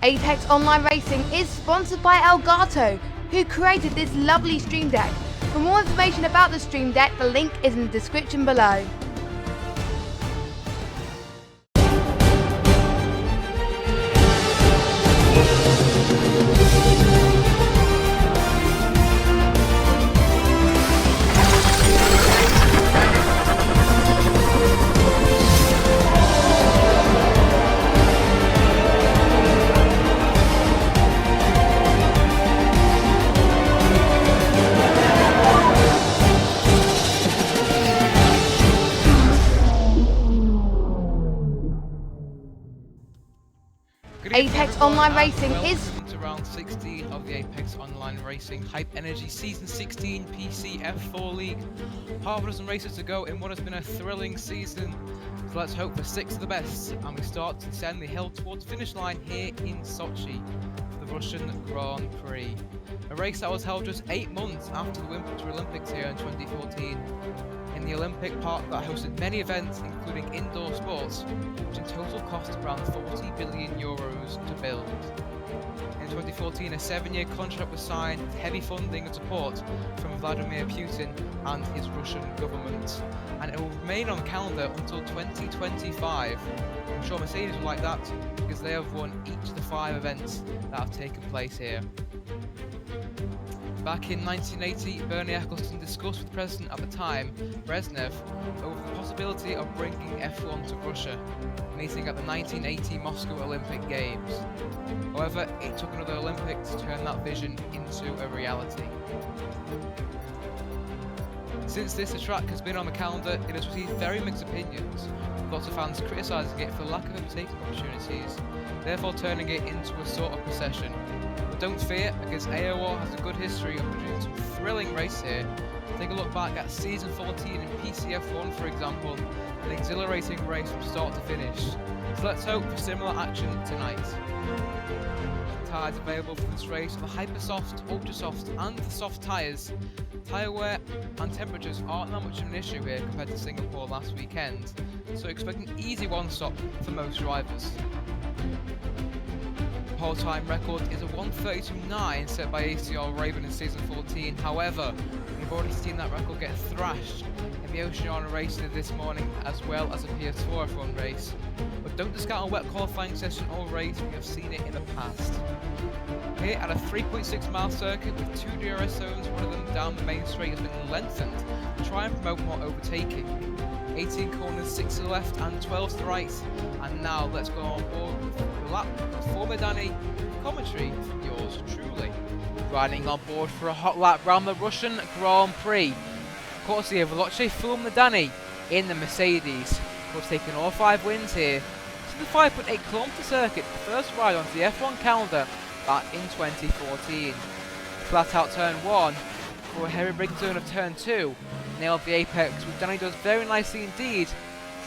Apex Online Racing is sponsored by Elgato, who created this lovely Stream Deck. For more information about the Stream Deck, the link is in the description below. Apex Online Racing is to round 16 of the Apex Online Racing Hype Energy Season 16 PC F4 League. Half a dozen races to go in what has been a thrilling season. So let's hope for 6 of the best, and we start to descend the hill towards the finish line here in Sochi, the Russian Grand Prix. A race that was held just 8 months after the Winter Olympics here in 2014. In the Olympic Park that hosted many events, including indoor sports, which in total cost around 40 billion euros to build. In 2014, a 7-year contract was signed with heavy funding and support from Vladimir Putin and his Russian government, and it will remain on the calendar until 2025. I'm sure Mercedes will like that, because they have won each of the 5 events that have taken place here. Back in 1980, Bernie Ecclestone discussed with the president at the time, Brezhnev, over the possibility of bringing F1 to Russia, meeting at the 1980 Moscow Olympic Games. However, it took another Olympics to turn that vision into a reality. Since this track has been on the calendar, it has received very mixed opinions, with lots of fans criticising it for lack of overtaking opportunities, therefore turning it into a sort of procession. But don't fear, because AOR has a good history of producing some thrilling races here. Take a look back at Season 14 in PCF1, for example, an exhilarating race from start to finish. So let's hope for similar action tonight. Tyres available for this race are the Hypersoft, Ultrasoft and the soft tyres. Tyre wear and temperatures aren't that much of an issue here compared to Singapore last weekend, so expect an easy one-stop for most drivers. The pole time record is a 1:32.9 set by ACR Raven in Season 14. However, we've already seen that record get thrashed in the Oceania race this morning, as well as a PS4 F1 race. But don't discount a wet qualifying session or race, we have seen it in the past. Here at a 3.6 mile circuit with 2 DRS zones, one of them down the main straight has been lengthened to try and promote more overtaking. 18 corners, 6 to the left and 12 to the right. And now let's go on board with the lap for Danny, commentary from yours truly. Riding on board for a hot lap round the Russian Grand Prix, courtesy of Veloce Danny in the Mercedes, who has taken all 5 wins here. To the 5.8 kilometre circuit, first ride onto the F1 calendar back in 2014. Flat out turn 1 for a heavy braking zone of turn 2. Nailed the apex, which Danny does very nicely indeed.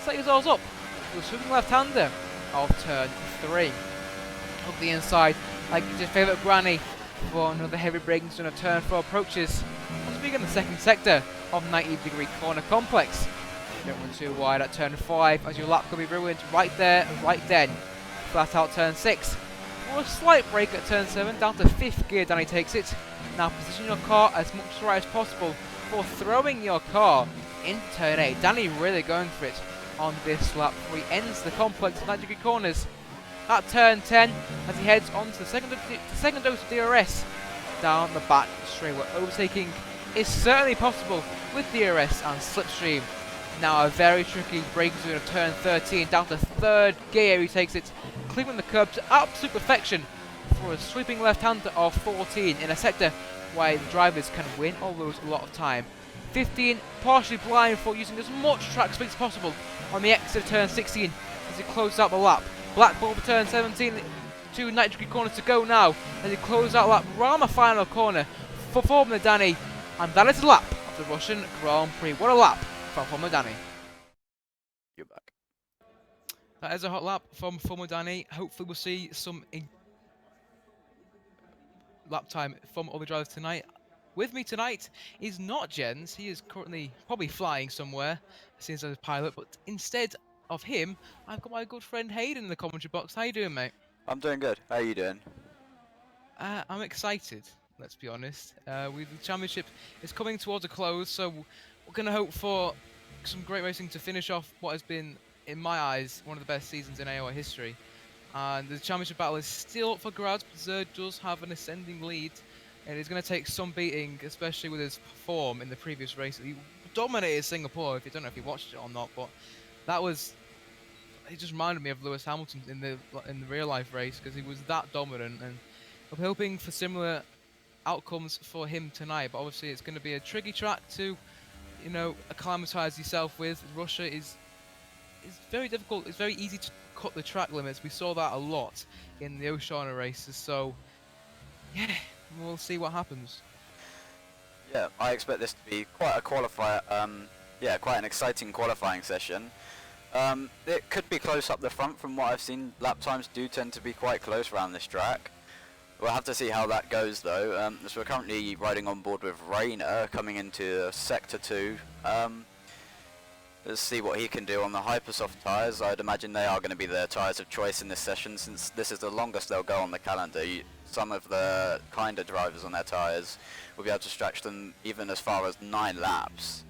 Set yourselves up for the swimming left-hander of turn 3. Up the inside, like your favourite granny, for another heavy braking zone of turn 4 approaches. Once we begin the second sector of 90-degree corner complex. Don't run too wide at turn 5, as your lap could be ruined right there and right then. Flat out turn 6. For a slight break at turn 7, down to 5th gear, Danny takes it. Now position your car as much to the right as possible for throwing your car into turn 8. Danny really going for it on this lap before he ends the complex of 90-degree corners. At turn 10, as he heads on to the second dose of DRS down the back straight, where overtaking is certainly possible with DRS and slipstream. Now a very tricky braking zone of turn 13, down to 3rd gear, he takes it, clearing the curb to absolute perfection for a sweeping left-hander of 14 in a sector where the drivers can win or lose a lot of time. 15 partially blind for using as much track space as possible on the exit of turn 16 as he closes out the lap. Black ball for turn 17, 2 90-degree corners to go now as he closes out the lap around the final corner for Formula Danny, and that is the lap of the Russian Grand Prix. What a lap from Formula Danny. You're back. That is a hot lap from Formula Danny. Hopefully we'll see some lap time from other drivers tonight. With me tonight is not Jens. He is currently probably flying somewhere since I was pilot, but instead of him, I've got my good friend Haydn in the commentary box. How you doing, mate? I'm doing good. How are you doing? I'm excited, let's be honest. The championship is coming towards a close, so we're going to hope for some great racing to finish off what has been, in my eyes, one of the best seasons in AOR history. And the championship battle is still up for grabs, but Zerd does have an ascending lead, and he's going to take some beating, especially with his form in the previous race. He dominated Singapore, if you don't know if you watched it or not, but that was... It just reminded me of Lewis Hamilton in the real life race, because he was that dominant, and I'm hoping for similar outcomes for him tonight. But obviously it's going to be a tricky track to, acclimatise yourself with. Russia is very difficult. It's very easy to cut the track limits. We saw that a lot in the Oceania races. So yeah, we'll see what happens. Yeah, I expect this to be quite a qualifier. Quite an exciting qualifying session. It could be close up the front. From what I've seen, lap times do tend to be quite close around this track. We'll have to see how that goes though. So we're currently riding on board with Rainer coming into Sector 2. Let's see what he can do on the Hypersoft tyres. I'd imagine they are going to be the tyres of choice in this session, since this is the longest they'll go on the calendar. Some of the kinder drivers on their tyres will be able to stretch them even as far as 9 laps,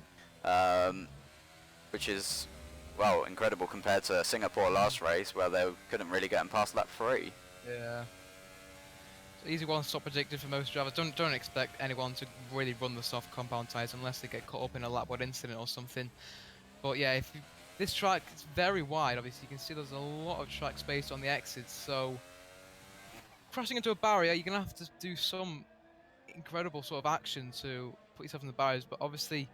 which is, well, incredible compared to Singapore last race, where they couldn't really get them past lap 3. Yeah. Easy one stop predicted for most drivers. Don't expect anyone to really run the soft compound tyres unless they get caught up in a lapward incident or something. But yeah, this track is very wide. Obviously, you can see there's a lot of track space on the exits. So crashing into a barrier, you're gonna have to do some incredible sort of action to put yourself in the barriers. But obviously,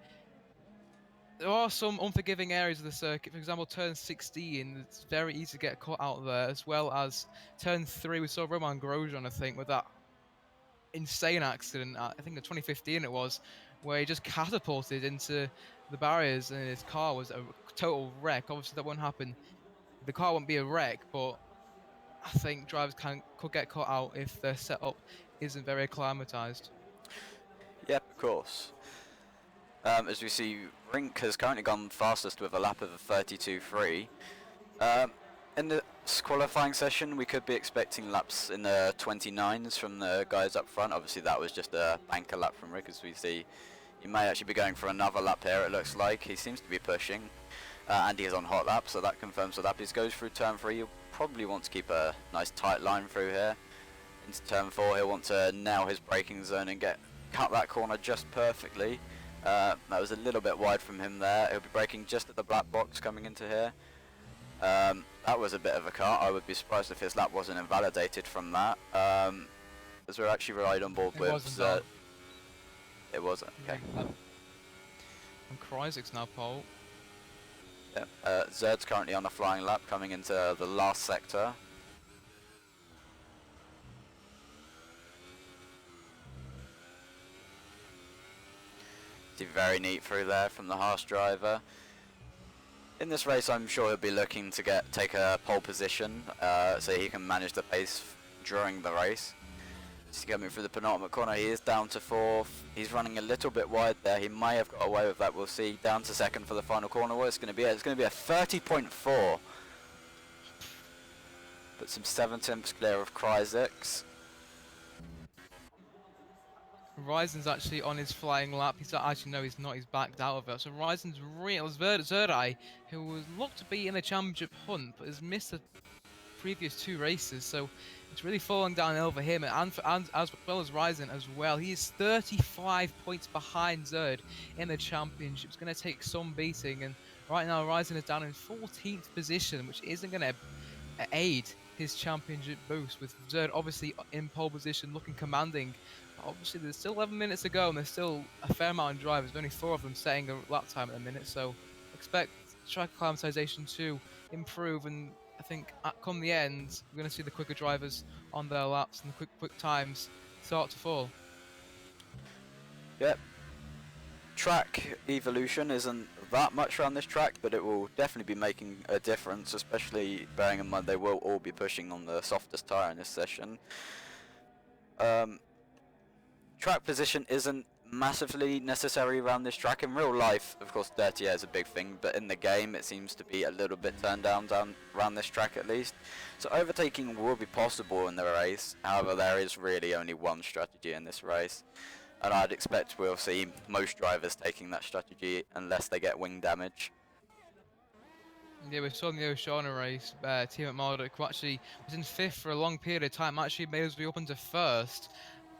there are some unforgiving areas of the circuit. For example, turn 16, it's very easy to get caught out there, as well as turn 3. We saw Roman Grosjean, I think, with that insane accident, I think in 2015 it was, where he just catapulted into the barriers and his car was a total wreck. Obviously that won't happen. The car won't be a wreck, but I think drivers could get caught out if their setup isn't very acclimatized. Yep, of course. As we see, Rink has currently gone fastest with a lap of a 32.3. In the qualifying session, we could be expecting laps in the 29s from the guys up front. Obviously, that was just a banker lap from Rick, as we see. He may actually be going for another lap here, it looks like. He seems to be pushing, and he is on hot lap, so that confirms the lap. He goes through turn 3. He'll probably want to keep a nice tight line through here. Into turn 4, he'll want to nail his braking zone and cut that corner just perfectly. That was a little bit wide from him there. He'll be braking just at the black box coming into here. That was a bit of a cut. I would be surprised if his lap wasn't invalidated from that. As we're actually right on board with Zerd. It wasn't, okay. And Kryzik's now pole. Yep. Zerd's currently on a flying lap coming into the last sector. Very neat through there from the Haas driver. In this race, I'm sure he'll be looking to take a pole position, so he can manage the pace during the race. Just coming through the penultimate corner, he is down to 4th. He's running a little bit wide there. He may have got away with that. We'll see. Down to 2nd for the final corner. What it's going to be? It's going to be a 30.4. But some 7/10 clear of Kryzik's. Ryzen's actually on his flying lap. He's not. He's backed out of it. So Ryzen's real Zerdai, who was looked to be in the championship hunt, but has missed the previous 2 races. So it's really falling downhill for him, and as well as Ryzen as well. He is 35 points behind Zerd in the championship. It's going to take some beating, and right now Ryzen is down in 14th position, which isn't going to aid his championship boost, with Zerd obviously in pole position, looking commanding. Obviously, there's still 11 minutes to go, and there's still a fair amount of drivers. There's only 4 of them setting a lap time at the minute, so expect track acclimatization to improve. And I think come the end, we're going to see the quicker drivers on their laps and the quick times start to fall. Yep. Track evolution isn't that much around this track, but it will definitely be making a difference, especially bearing in mind they will all be pushing on the softest tyre in this session. Track position isn't massively necessary around this track. In real life, of course, dirty air is a big thing, but in the game it seems to be a little bit turned down around this track at least. So overtaking will be possible in the race, however there is really only one strategy in this race. And I'd expect we'll see most drivers taking that strategy unless they get wing damage. Yeah, we saw in the Oceania race, team at Marduk, who actually was in 5th for a long period of time, actually made his way up into 1st.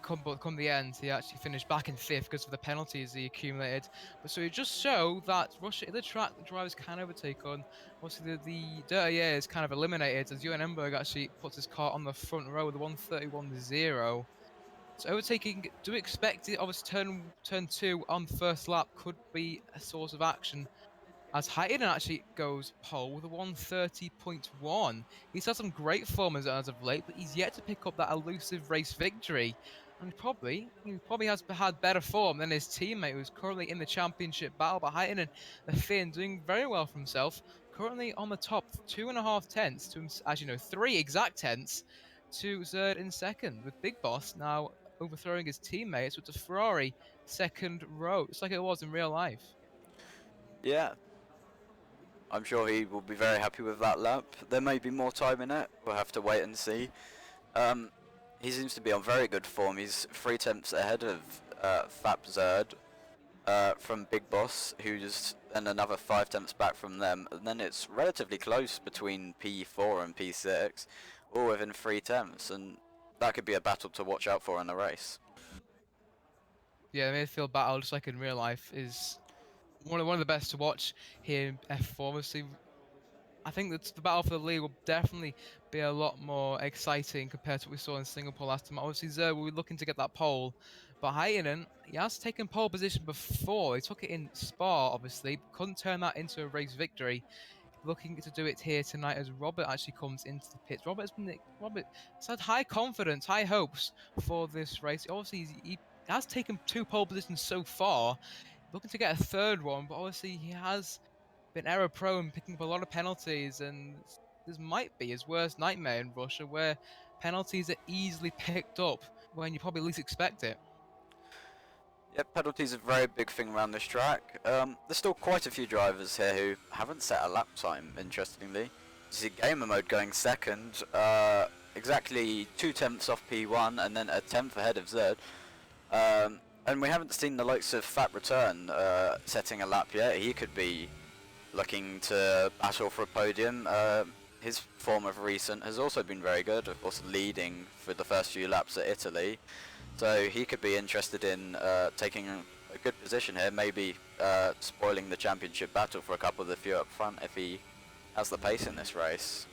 Come the end, he actually finished back in 5th because of the penalties he accumulated. But so it just show that Russia, the track, the drivers can overtake on. Obviously, the dirty air is kind of eliminated as Johan Emberg actually puts his car on the front row with a 1:31.0. So overtaking, do we expect it? Obviously, turn 2 on the first lap could be a source of action, as Haydn actually goes pole with a 1:30.1. He's had some great form as of late, but he's yet to pick up that elusive race victory. And he probably has had better form than his teammate, who's currently in the championship battle. But Haydn, the Finn, doing very well for himself. Currently on the top, 2.5 tenths to, actually no, 3 exact tenths to third and second, with Big Boss now overthrowing his teammates with the Ferrari second row, just like it was in real life. Yeah, I'm sure he will be very happy with that lap. There may be more time in it, we'll have to wait and see. He seems to be on very good form. He's 3 tenths ahead of Fap Zerd from Big Boss, who's then another 5 tenths back from them. And then it's relatively close between P4 and P6, all within 3 tenths, and that could be a battle to watch out for in the race. Yeah, the midfield battle, just like in real life, is one of the best to watch here in F4. Obviously, I think that the battle for the lead will definitely be a lot more exciting compared to what we saw in Singapore last time. Obviously, Zer will be looking to get that pole, but Haydn, he has taken pole position before. He took it in Spa, obviously, couldn't turn that into a race victory. Looking to do it here tonight as Robert actually comes into the pits. Robert has had high confidence, high hopes for this race. Obviously, he has taken 2 pole positions so far, looking to get a 3rd one, but obviously he has been error prone, picking up a lot of penalties, and this might be his worst nightmare in Russia, where penalties are easily picked up when you probably least expect it. Yep, penalties are a very big thing around this track. There's still quite a few drivers here who haven't set a lap time, interestingly. You see Gamer Mode going second, exactly 2 tenths off P1 and then a tenth ahead of Zed. And we haven't seen the likes of Fat Return setting a lap yet. He could be looking to battle for a podium. His form of recent has also been very good, of course leading for the first few laps at Italy. So he could be interested in taking a good position here, maybe spoiling the championship battle for a couple of the few up front if he has the pace in this race.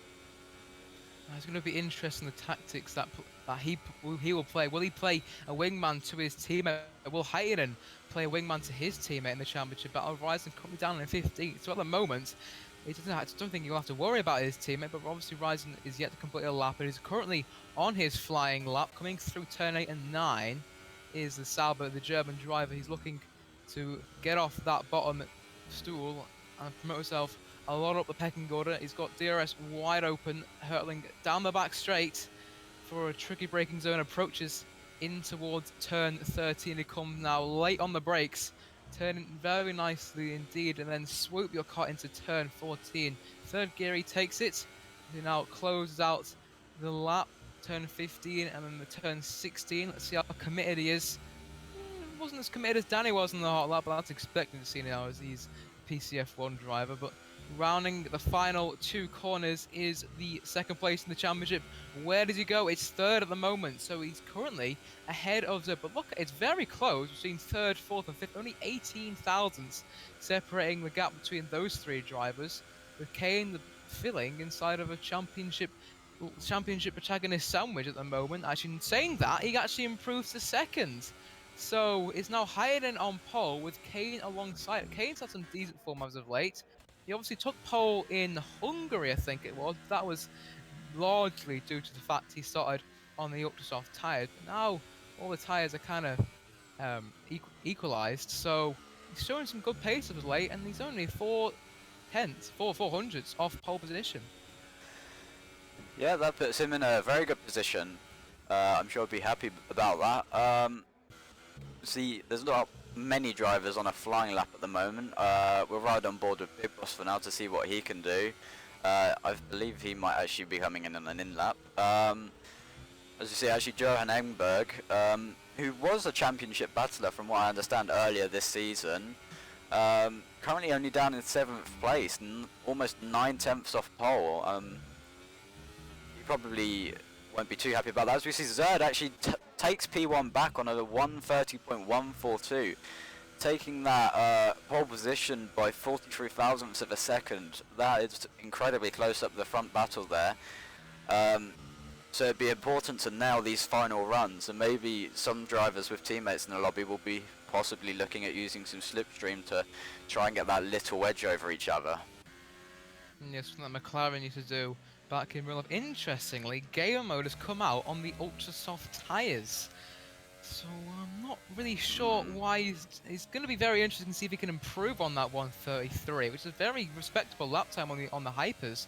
It's going to be interesting the tactics that he will play. Will he play a wingman to his teammate? Will Haydn play a wingman to his teammate in the championship battle? Ryzen coming down in 15th. So at the moment, I don't think he'll have to worry about his teammate, but obviously Ryzen is yet to complete a lap and is currently on his flying lap. Coming through turn 8 and 9 is the Sauber, the German driver. He's looking to get off that bottom stool and promote himself a lot up the pecking order. He's got DRS wide open, hurtling down the back straight for a tricky braking zone. Approaches in towards turn 13. He comes now late on the brakes, turning very nicely indeed, and then swoop your car into turn 14. 3rd gear, he takes it. He now closes out the lap, turn 15, and then the turn 16. Let's see how committed he is. Wasn't as committed as Danny was in the hot lap, but that's expected to see now as he's PCF1 driver. But rounding the final 2 corners is the 2nd place in the championship. Where does he go? It's 3rd at the moment, so he's currently ahead of Zeb. But look, it's very close between 3rd, 4th, and 5th. Only 18 thousandths separating the gap between those 3 drivers, with Kane filling inside of a championship protagonist sandwich at the moment. Actually, saying that, he actually improves to 2nd. So it's now Haydn on pole with Kane alongside. Kane's had some decent form as of late. He obviously took pole in Hungary, I think it was. That was largely due to the fact he started on the ultra-soft tyres. But now all the tyres are kind of equalised, so he's showing some good pace as of late, and he's only 4 hundredths off pole position. Yeah, that puts him in a very good position. I'm sure he'll be happy about that. see, there's not many drivers on a flying lap at the moment. We'll ride on board with Big Boss for now to see what he can do. I believe he might actually be coming in on an in-lap. As you see, actually Johan Engberg, who was a championship battler from what I understand earlier this season, currently only down in 7th place, almost 9/10 off pole. He probably won't be too happy about that. As we see, Zerd actually takes P1 back on a 1:30.142, taking that pole position by 43 thousandths of a second. That is incredibly close up the front battle there. So it'd be important to nail these final runs, and maybe some drivers with teammates in the lobby will be possibly looking at using some slipstream to try and get that little edge over each other. Yes, something that McLaren used to do back in real life. Interestingly, Gamer Mode has come out on the ultra soft tyres. So I'm not really sure why he's going to be very interesting to see if he can improve on that 1:33, which is a very respectable lap time on the hypers.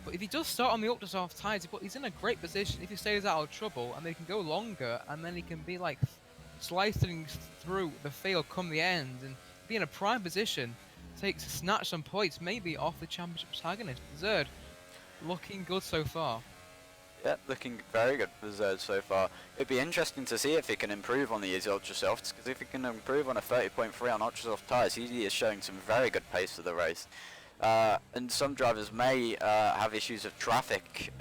But if he does start on the ultra soft tyres, he's in a great position if he stays out of trouble, and they can go longer, and then he can be like slicing through the field come the end and be in a prime position, snatch some points, maybe off the championship protagonist. Zerd, looking good so far. Yeah, looking very good for Zerd so far. It'd be interesting to see if he can improve on these ultra softs, because if he can improve on a 30.3 on ultra soft tyres, he is showing some very good pace for the race. And some drivers may have issues of traffic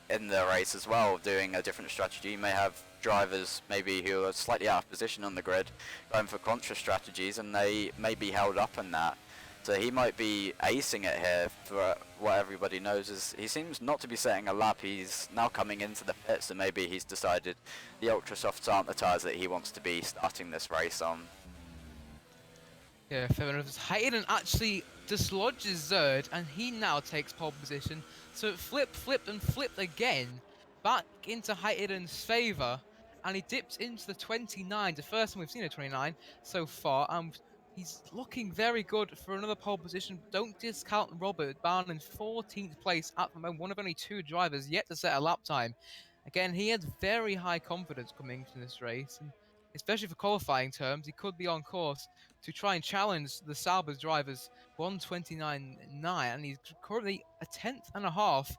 in the race as well, doing a different strategy. You may have drivers maybe who are slightly out of position on the grid, going for contra strategies, and they may be held up in that. So he might be acing it here. For what everybody knows is he seems not to be setting a lap. He's now coming into the pits, so maybe he's decided the ultra softs aren't the tyres that he wants to be starting this race on. Yeah, fair enough. Haydn actually dislodges Zerd, and he now takes pole position. So it flipped and flipped again, back into Haydn's favour, and he dips into the 29, the first time we've seen a 29 so far, and he's looking very good for another pole position. Don't discount Robert Barn in 14th place at the moment, one of only 2 drivers yet to set a lap time. Again, he had very high confidence coming into this race, and especially for qualifying terms, he could be on course to try and challenge the Sauber's drivers 1:29.9, and he's currently a 10.5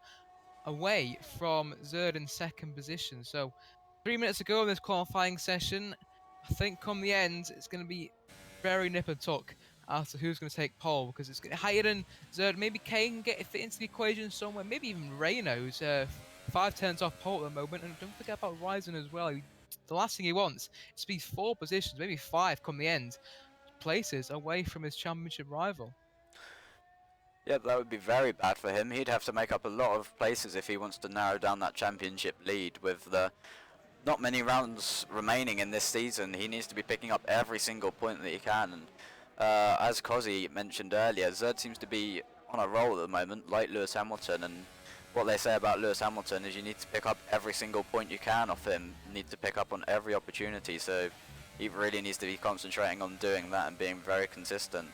away from Zerd in 2nd position. So 3 minutes ago in this qualifying session, I think come the end, it's going to be very nip and tuck as to who's going to take pole, because it's Haydn, Zerd, maybe Kane get fit into the equation somewhere, maybe even Reino, who's 5/10 off pole at the moment, and don't forget about Ryzen as well. The last thing he wants is to be 4 positions, maybe 5 come the end, places away from his championship rival. Yeah, that would be very bad for him. He'd have to make up a lot of places if he wants to narrow down that championship lead. With the not many rounds remaining in this season, he needs to be picking up every single point that he can. And as Cozzie mentioned earlier, Zerd seems to be on a roll at the moment, like Lewis Hamilton. And what they say about Lewis Hamilton is you need to pick up every single point you can off him. You need to pick up on every opportunity. So he really needs to be concentrating on doing that and being very consistent.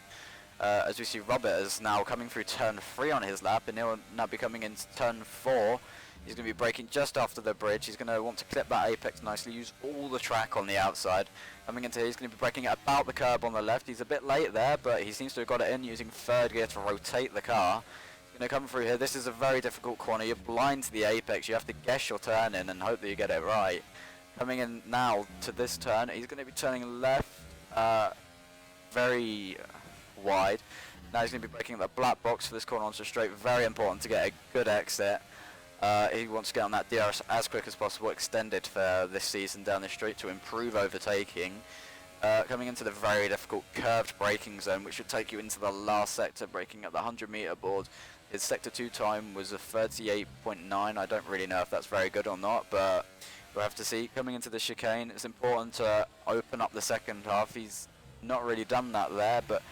As we see, Robert is now coming through turn 3 on his lap, and he'll now be coming into turn 4. He's going to be braking just after the bridge. He's going to want to clip that apex nicely, use all the track on the outside. Coming into here, he's going to be braking at about the curb on the left. He's a bit late there, but he seems to have got it in using 3rd gear to rotate the car. He's going to come through here. This is a very difficult corner. You're blind to the apex. You have to guess your turn in and hope that you get it right. Coming in now to this turn, he's going to be turning left very wide. Now he's going to be braking at the black box for this corner onto straight. Very important to get a good exit. He wants to get on that DRS as quick as possible, extended for this season down the straight to improve overtaking. Coming into the very difficult curved braking zone, which should take you into the last sector, braking at the 100-meter board. His sector 2 time was a 38.9. I don't really know if that's very good or not, but we'll have to see. Coming into the chicane, it's important to open up the second half. He's not really done that there, but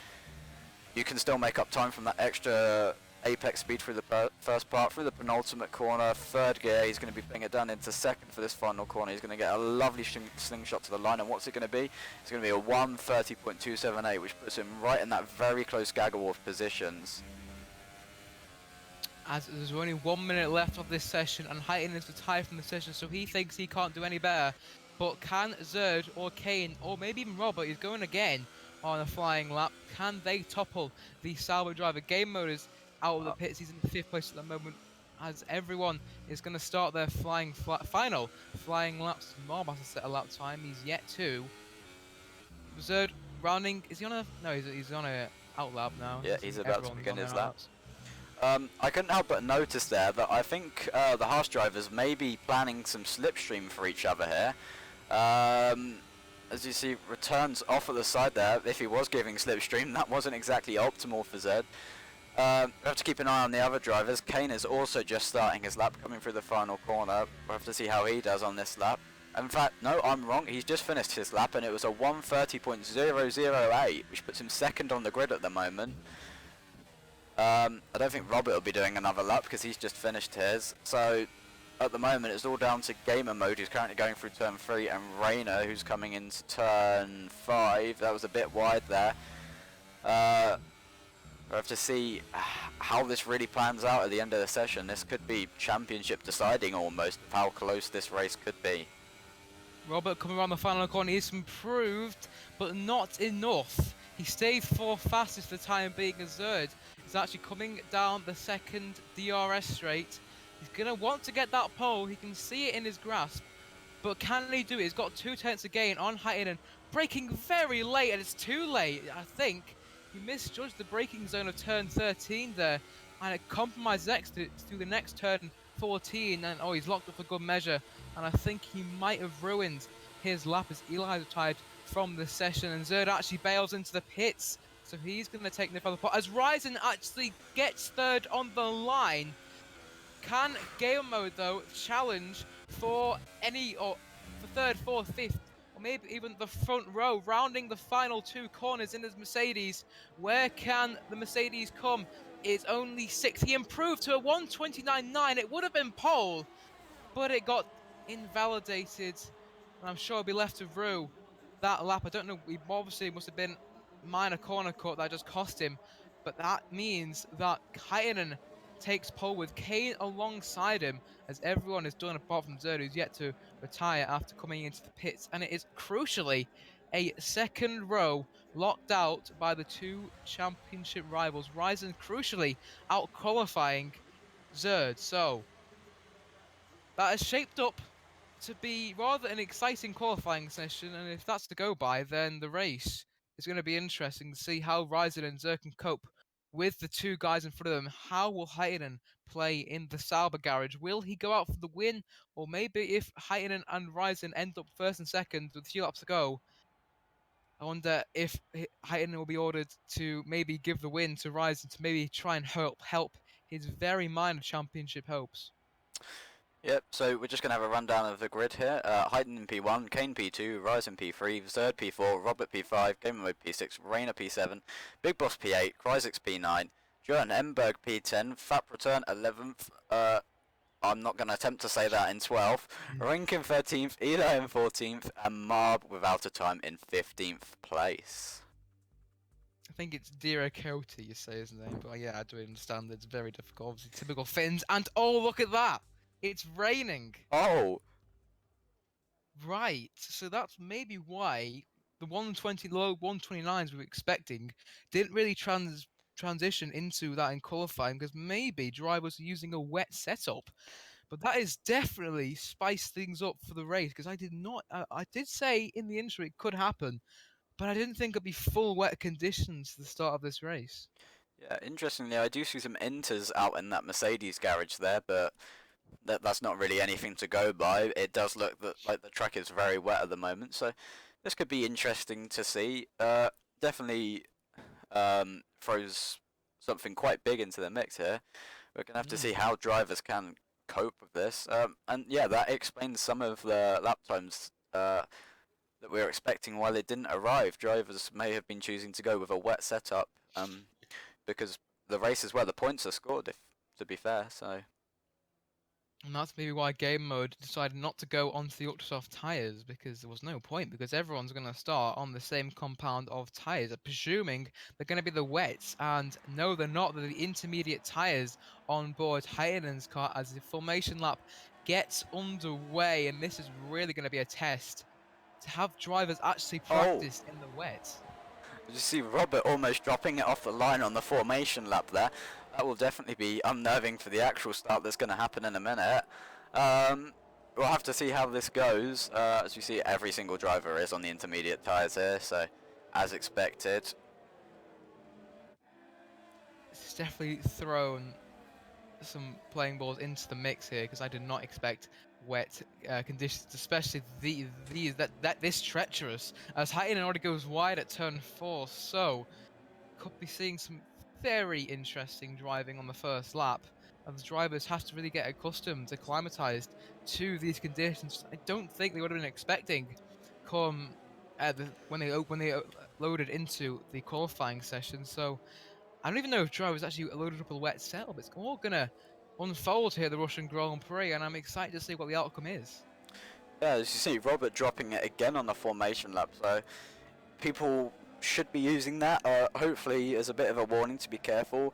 you can still make up time from that extra apex speed through the first part, through the penultimate corner. 3rd gear, he's going to be putting it down into 2nd for this final corner. He's going to get a lovely slingshot to the line, and what's it going to be? It's going to be a 1:30.278, which puts him right in that very close gaggle of positions. As there's only 1 minute left of this session, and Haydn is retired from the session, so he thinks he can't do any better But can Zerd or Kane or maybe even Robert, he's going again on a flying lap, can they topple the Sauber driver? Game mode is out of the pits. He's in 5th place at the moment, as everyone is going to start their final flying laps. Marbas has set a lap time. He's yet to. Zerd rounding. Is he on a? No, he's on a out lap now. Yeah, he's about to begin his lap. Laps. I couldn't help but notice there that I think the Haas drivers may be planning some slipstream for each other here. As you see, returns off at the side there. If he was giving slipstream, that wasn't exactly optimal for Zed. We have to keep an eye on the other drivers. Kane is also just starting his lap, coming through the final corner. We'll have to see how he does on this lap. In fact, no, I'm wrong. He's just finished his lap, and it was a 1:30.008, which puts him second on the grid at the moment. I don't think Robert will be doing another lap because he's just finished his. So at the moment it's all down to gamer mode, who's currently going through turn 3, and Rayner, who's coming into turn 5. That was a bit wide there. We'll have to see how this really plans out at the end of the session. This could be championship deciding almost, of how close this race could be. Robert coming around the final corner, he's improved, but not enough. He stayed 4th fastest for the time being, as Zerd is actually coming down the second DRS straight. He's going to want to get that pole. He can see it in his grasp. But can he do it? He's got 2 tenths to gain on Haydn. Braking very late, and it's too late. I think he misjudged the braking zone of turn 13 there. And it compromises exit to the next turn 14. And oh, he's locked up for good measure. And I think he might have ruined his lap as Eli retired from the session. And Zerd actually bails into the pits. So he's going to take the further pot. As Ryzen actually gets 3rd on the line. Can game mode though challenge for any, or for 3rd, 4th, 5th, or maybe even the front row, rounding the final 2 corners in his Mercedes? Where can the Mercedes come? It's only 6th. He improved to a 1:29.9. It would have been pole, but it got invalidated. And I'm sure he'll be left to rue that lap. I don't know, he obviously must have been minor corner cut that just cost him, but that means that Haydn takes pole with Kane alongside him, as everyone is done apart from Zerd, who's yet to retire after coming into the pits. And it is crucially a 2nd row locked out by the 2 championship rivals. Ryzen crucially out qualifying Zerd. So that has shaped up to be rather an exciting qualifying session, and if that's to go by, then the race is going to be interesting to see how Ryzen and Zerd can cope with the 2 guys in front of them. How will Haydn play in the Sauber garage? Will he go out for the win? Or maybe if Haydn and Ryzen end up 1st and 2nd with a few laps to go, I wonder if Haydn will be ordered to maybe give the win to Ryzen to maybe try and help his very minor championship hopes. Yep, so we're just going to have a rundown of the grid here. Haydn in P1, Kane P2, Ryzen P3, Zerd P4, Robert P5, Gamer Mode P6, Rayner P7, Big Boss P8, Kryzix P9, Johan Emberg P10, Fap Return 11th, I'm not going to attempt to say that, in 12th, Rink in 13th, Eli in 14th, and Marb without a time in 15th place. I think it's Diracote you say his name, but yeah, I do understand it's very difficult. Obviously, typical Finns, and oh, look at that! It's raining. Oh! Right, so that's maybe why the 120 low 129s we were expecting didn't really transition into that in qualifying, because maybe drivers are using a wet setup. But that is definitely spiced things up for the race, because I did say in the intro it could happen, but I didn't think it'd be full wet conditions to the start of this race. Yeah, interestingly, I do see some Inters out in that Mercedes garage there, but that's not really anything to go by. It does look like the track is very wet at the moment, so this could be interesting to see. Definitely throws something quite big into the mix here. We're going to have to see how drivers can cope with this. And yeah, that explains some of the lap times that we were expecting while it didn't arrive. Drivers may have been choosing to go with a wet setup because the race is where the points are scored, to be fair, so... And that's maybe why Game Mode decided not to go onto the Ultrasoft tyres, because there was no point, because everyone's going to start on the same compound of tyres, presuming they're going to be the wets, and no, they're not. They're the intermediate tyres on board Haydn's car as the formation lap gets underway, and this is really going to be a test to have drivers actually Oh. practice in the wet. You see Robert almost dropping it off the line on the formation lap there. That will definitely be unnerving for the actual start that's going to happen in a minute. We'll have to see how this goes. As you see, every single driver is on the intermediate tyres here, so as expected. It's definitely thrown some playing balls into the mix here, because I did not expect wet conditions, especially this treacherous, as Haydn already goes wide at turn 4, so could be seeing some very interesting driving on the first lap, and the drivers have to really get accustomed, acclimatized to these conditions. I don't think they would have been expecting come when they loaded into the qualifying session. So I don't even know if drivers actually loaded up a wet setup. It's all gonna unfold here at the Russian Grand Prix, and I'm excited to see what the outcome is. Yeah, as you see, Robert dropping it again on the formation lap, so people should be using that, hopefully as a bit of a warning to be careful.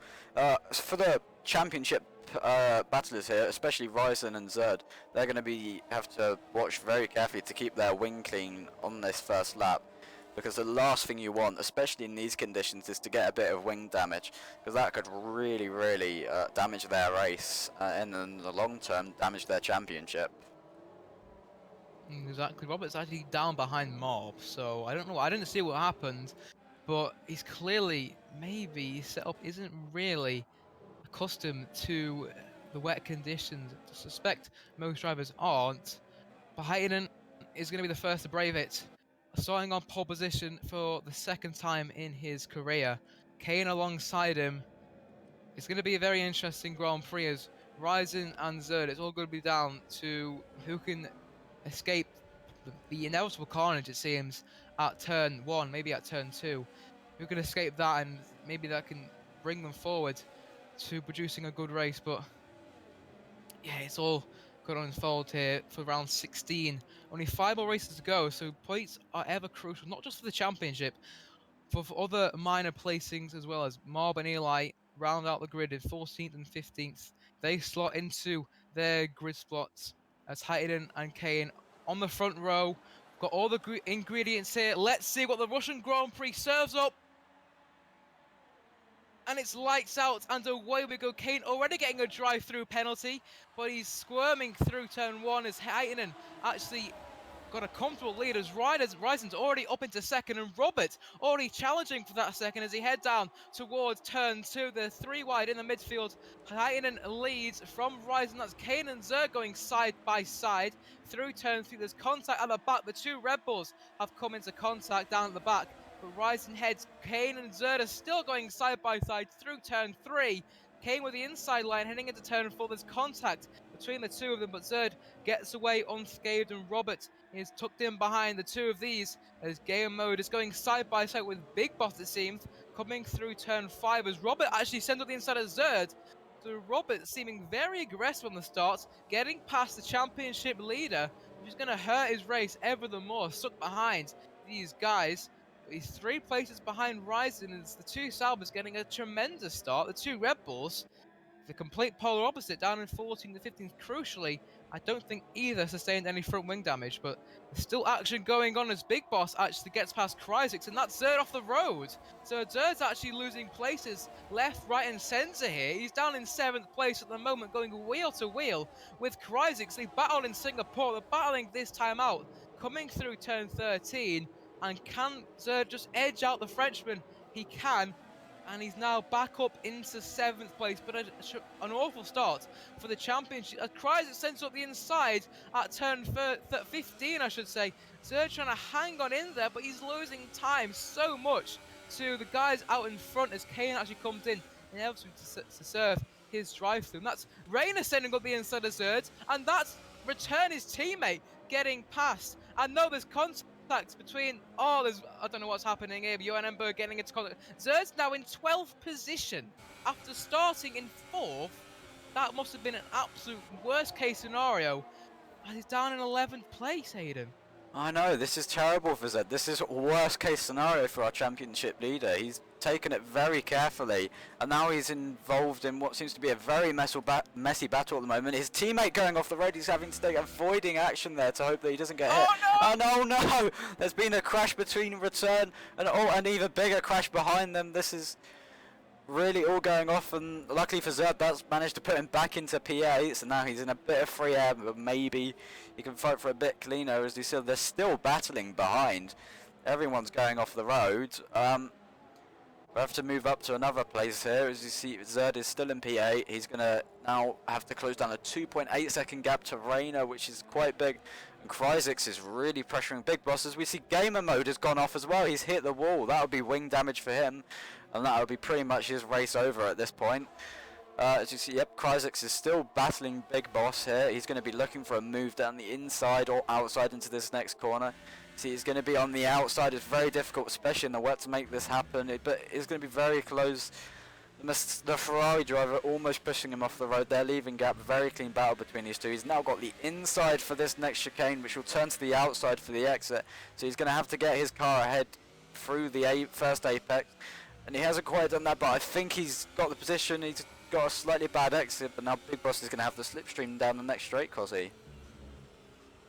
For the championship battlers here, especially Ryzen and Zerd, they're going to have to watch very carefully to keep their wing clean on this first lap, because the last thing you want, especially in these conditions, is to get a bit of wing damage, because that could really damage their race, and in the long term damage their championship. Exactly. Robert's actually down behind Mob, so I don't know. I didn't see what happened, but he's clearly, maybe his setup isn't really accustomed to the wet conditions. I suspect most drivers aren't, but Haydn is going to be the first to brave it, starting on pole position for the second time in his career. Kane alongside him. It's going to be a very interesting Grand Prix as Ryzen and Zerd. It's all going to be down to who can escape the inevitable carnage, it seems, at turn 1, maybe at turn 2. Who can escape that, and maybe that can bring them forward to producing a good race. But yeah, it's all going to unfold here for round 16. Only 5 more races to go, so points are ever crucial, not just for the championship, for other minor placings as well, as Marb and Eli round out the grid in 14th and 15th. They slot into their grid spots as Haydn and Kane on the front row. Got all the ingredients here. Let's see what the Russian Grand Prix serves up. And it's lights out, and away we go. Kane already getting a drive-through penalty, but he's squirming through turn 1 as Haydn actually got a comfortable lead as Ryzen's already up into second, and Robert already challenging for that second as he head down towards turn 2. The 3 wide in the midfield. Haydn leads from Ryzen. That's Kane and Zerg going side by side through turn 3. There's contact at the back. The 2 Red Bulls have come into contact down at the back, but Ryzen heads. Kane and Zerd are still going side by side through turn 3. Kane with the inside line heading into turn 4. There's contact between the 2 of them, but Zerd gets away unscathed, and Robert is tucked in behind the 2 of these as game mode is going side by side with Big Boss, it seems, coming through turn 5 as Robert actually sends up the inside of Zerd. So Robert seeming very aggressive on the start, getting past the championship leader, which is going to hurt his race ever the more, stuck behind these guys. He's 3 places behind Ryzen, and it's the 2 Saubers getting a tremendous start. The 2 Red Bulls, the complete polar opposite, down in 14th to 15th. Crucially, I don't think either sustained any front wing damage, but there's still action going on as Big Boss actually gets past Kryzik, and that's Zerd off the road. So Zerd's actually losing places left, right, and centre here. He's down in 7th place at the moment, going wheel to wheel with Kryzik. They battled in Singapore, they're battling this time out, coming through turn 13. And can Zerd just edge out the Frenchman? He can, and he's now back up into 7th place, but an awful start for the championship. Kryzik sends up the inside at turn 15, I should say. Zerd trying to hang on in there, but he's losing time so much to the guys out in front as Kane actually comes in and able to serve his drive-through. And that's Rayner sending up the inside of Zerd, and that's Return, his teammate, getting past. And no, there's contact between, I don't know what's happening here, but Johannenberg getting into contact. Zerd's now in 12th position after starting in 4th. That must have been an absolute worst case scenario. And he's down in 11th place, Hayden. I know, this is terrible for Zed. This is worst case scenario for our championship leader. He's taken it very carefully, and now he's involved in what seems to be a very messy battle at the moment. His teammate going off the road, he's having to take avoiding action there to hope that he doesn't get hit. Oh no! There's been a crash between Return and an even bigger crash behind them. This is really all going off, and luckily for Zed, that's managed to put him back into P8, so now he's in a bit of free air, but maybe he can fight for a bit cleaner. As you see, they're still battling behind. Everyone's going off the road. We have to move up to another place here. As you see, Zed is still in P8. He's going to now have to close down a 2.8 second gap to Rayner, which is quite big. And Cryzix is really pressuring Big Boss. As we see, Gamer Mode has gone off as well. He's hit the wall. That would be wing damage for him. And that would be pretty much his race over at this point. As you see, yep, Cryzix is still battling Big Boss here. He's going to be looking for a move down the inside or outside into this next corner. See, he's going to be on the outside. It's very difficult, especially in the wet, to make this happen. But it's going to be very close. The Ferrari driver almost pushing him off the road. They're leaving gap. Very clean battle between these two. He's now got the inside for this next chicane, which will turn to the outside for the exit. So he's going to have to get his car ahead through the first apex. And he hasn't quite done that, but I think he's got the position. He's got a slightly bad exit, but now Big Boss is going to have the slipstream down the next straight, Cozzie.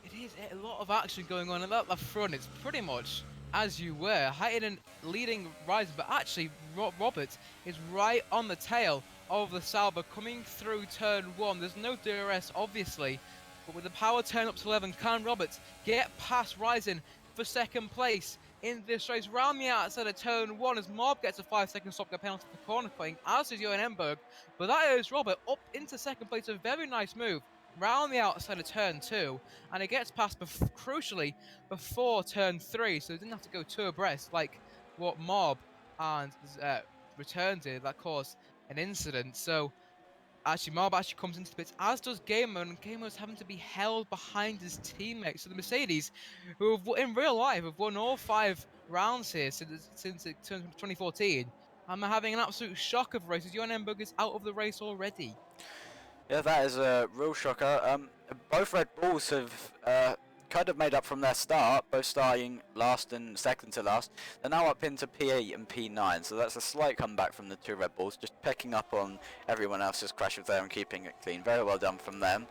It is a lot of action going on, and at the front it's pretty much as you were. Haydn leading Ryzen, but actually Robert is right on the tail of the Sauber coming through turn 1. There's no DRS obviously, but with the power turn up to 11, can Robert get past Ryzen for second place in this race? Round the outside of turn 1 as Mob gets a 5-second stop go penalty for corner cutting, as is Johan Emberg, but that is Robert up into second place. A very nice move round the outside of turn 2, and it gets past crucially before turn 3, so it didn't have to go two abreast like what Mob and Return did. That caused an incident. So actually Mob actually comes into the pits, as does Gamer, and Gamer's having to be held behind his teammates. So the Mercedes, who have, in real life have won all 5 rounds here since it turned 2014, and are having an absolute shock of races. Johan Emberg is out of the race already. Yeah, that is a real shocker. Both Red Bulls have kind of made up from their start, both starting last and second to last. They're now up into P8 and P9, so that's a slight comeback from the two Red Bulls, just picking up on everyone else's crashes there and keeping it clean. Very well done from them.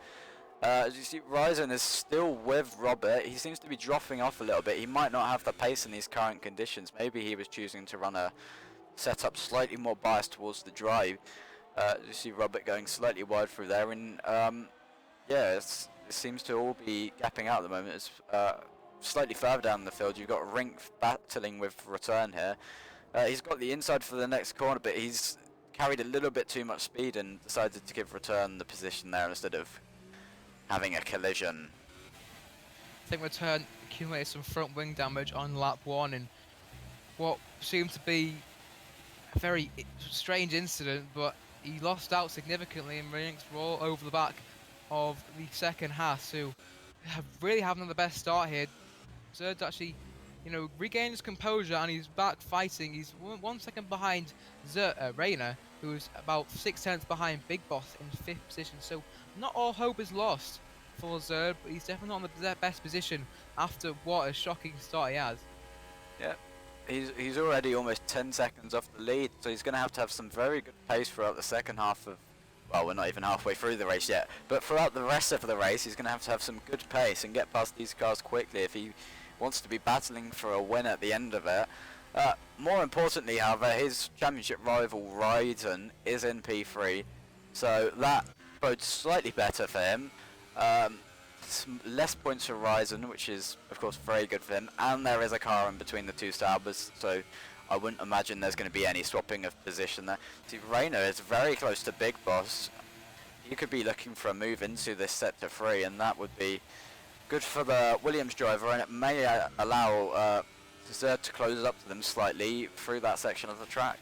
As you see, Ryzen is still with Robert. He seems to be dropping off a little bit. He might not have the pace in these current conditions. Maybe he was choosing to run a setup slightly more biased towards the drive. You see Robert going slightly wide through there, and yeah, it seems to all be gapping out at the moment. It's slightly further down the field. You've got Rink battling with Return here. He's got the inside for the next corner, but he's carried a little bit too much speed and decided to give Return the position there instead of having a collision. I think Return accumulated some front wing damage on lap 1 in what seemed to be a very strange incident, but he lost out significantly, and Rinks were all over the back of the second Haas, who really having the best start here. Zerd's actually, regained his composure, and he's back fighting. He's 1 second behind Rayner, who's about 6/10 behind Big Boss in 5th position. So not all hope is lost for Zerd, but he's definitely not in the best position after what a shocking start he has. Yeah. He's already almost 10 seconds off the lead, so he's going to have some very good pace throughout the second half of, well, we're not even halfway through the race yet, but throughout the rest of the race he's going to have some good pace and get past these cars quickly if he wants to be battling for a win at the end of it. More importantly, however, his championship rival Ryzen is in P3, so that bodes slightly better for him. Some less points for Ryzen, which is of course very good for him, and there is a car in between the two Saubers, so I wouldn't imagine there's going to be any swapping of position there. See, Rayner is very close to Big Boss. He could be looking for a move into this sector 3, and that would be good for the Williams driver, and it may allow Zerd to close up to them slightly through that section of the track.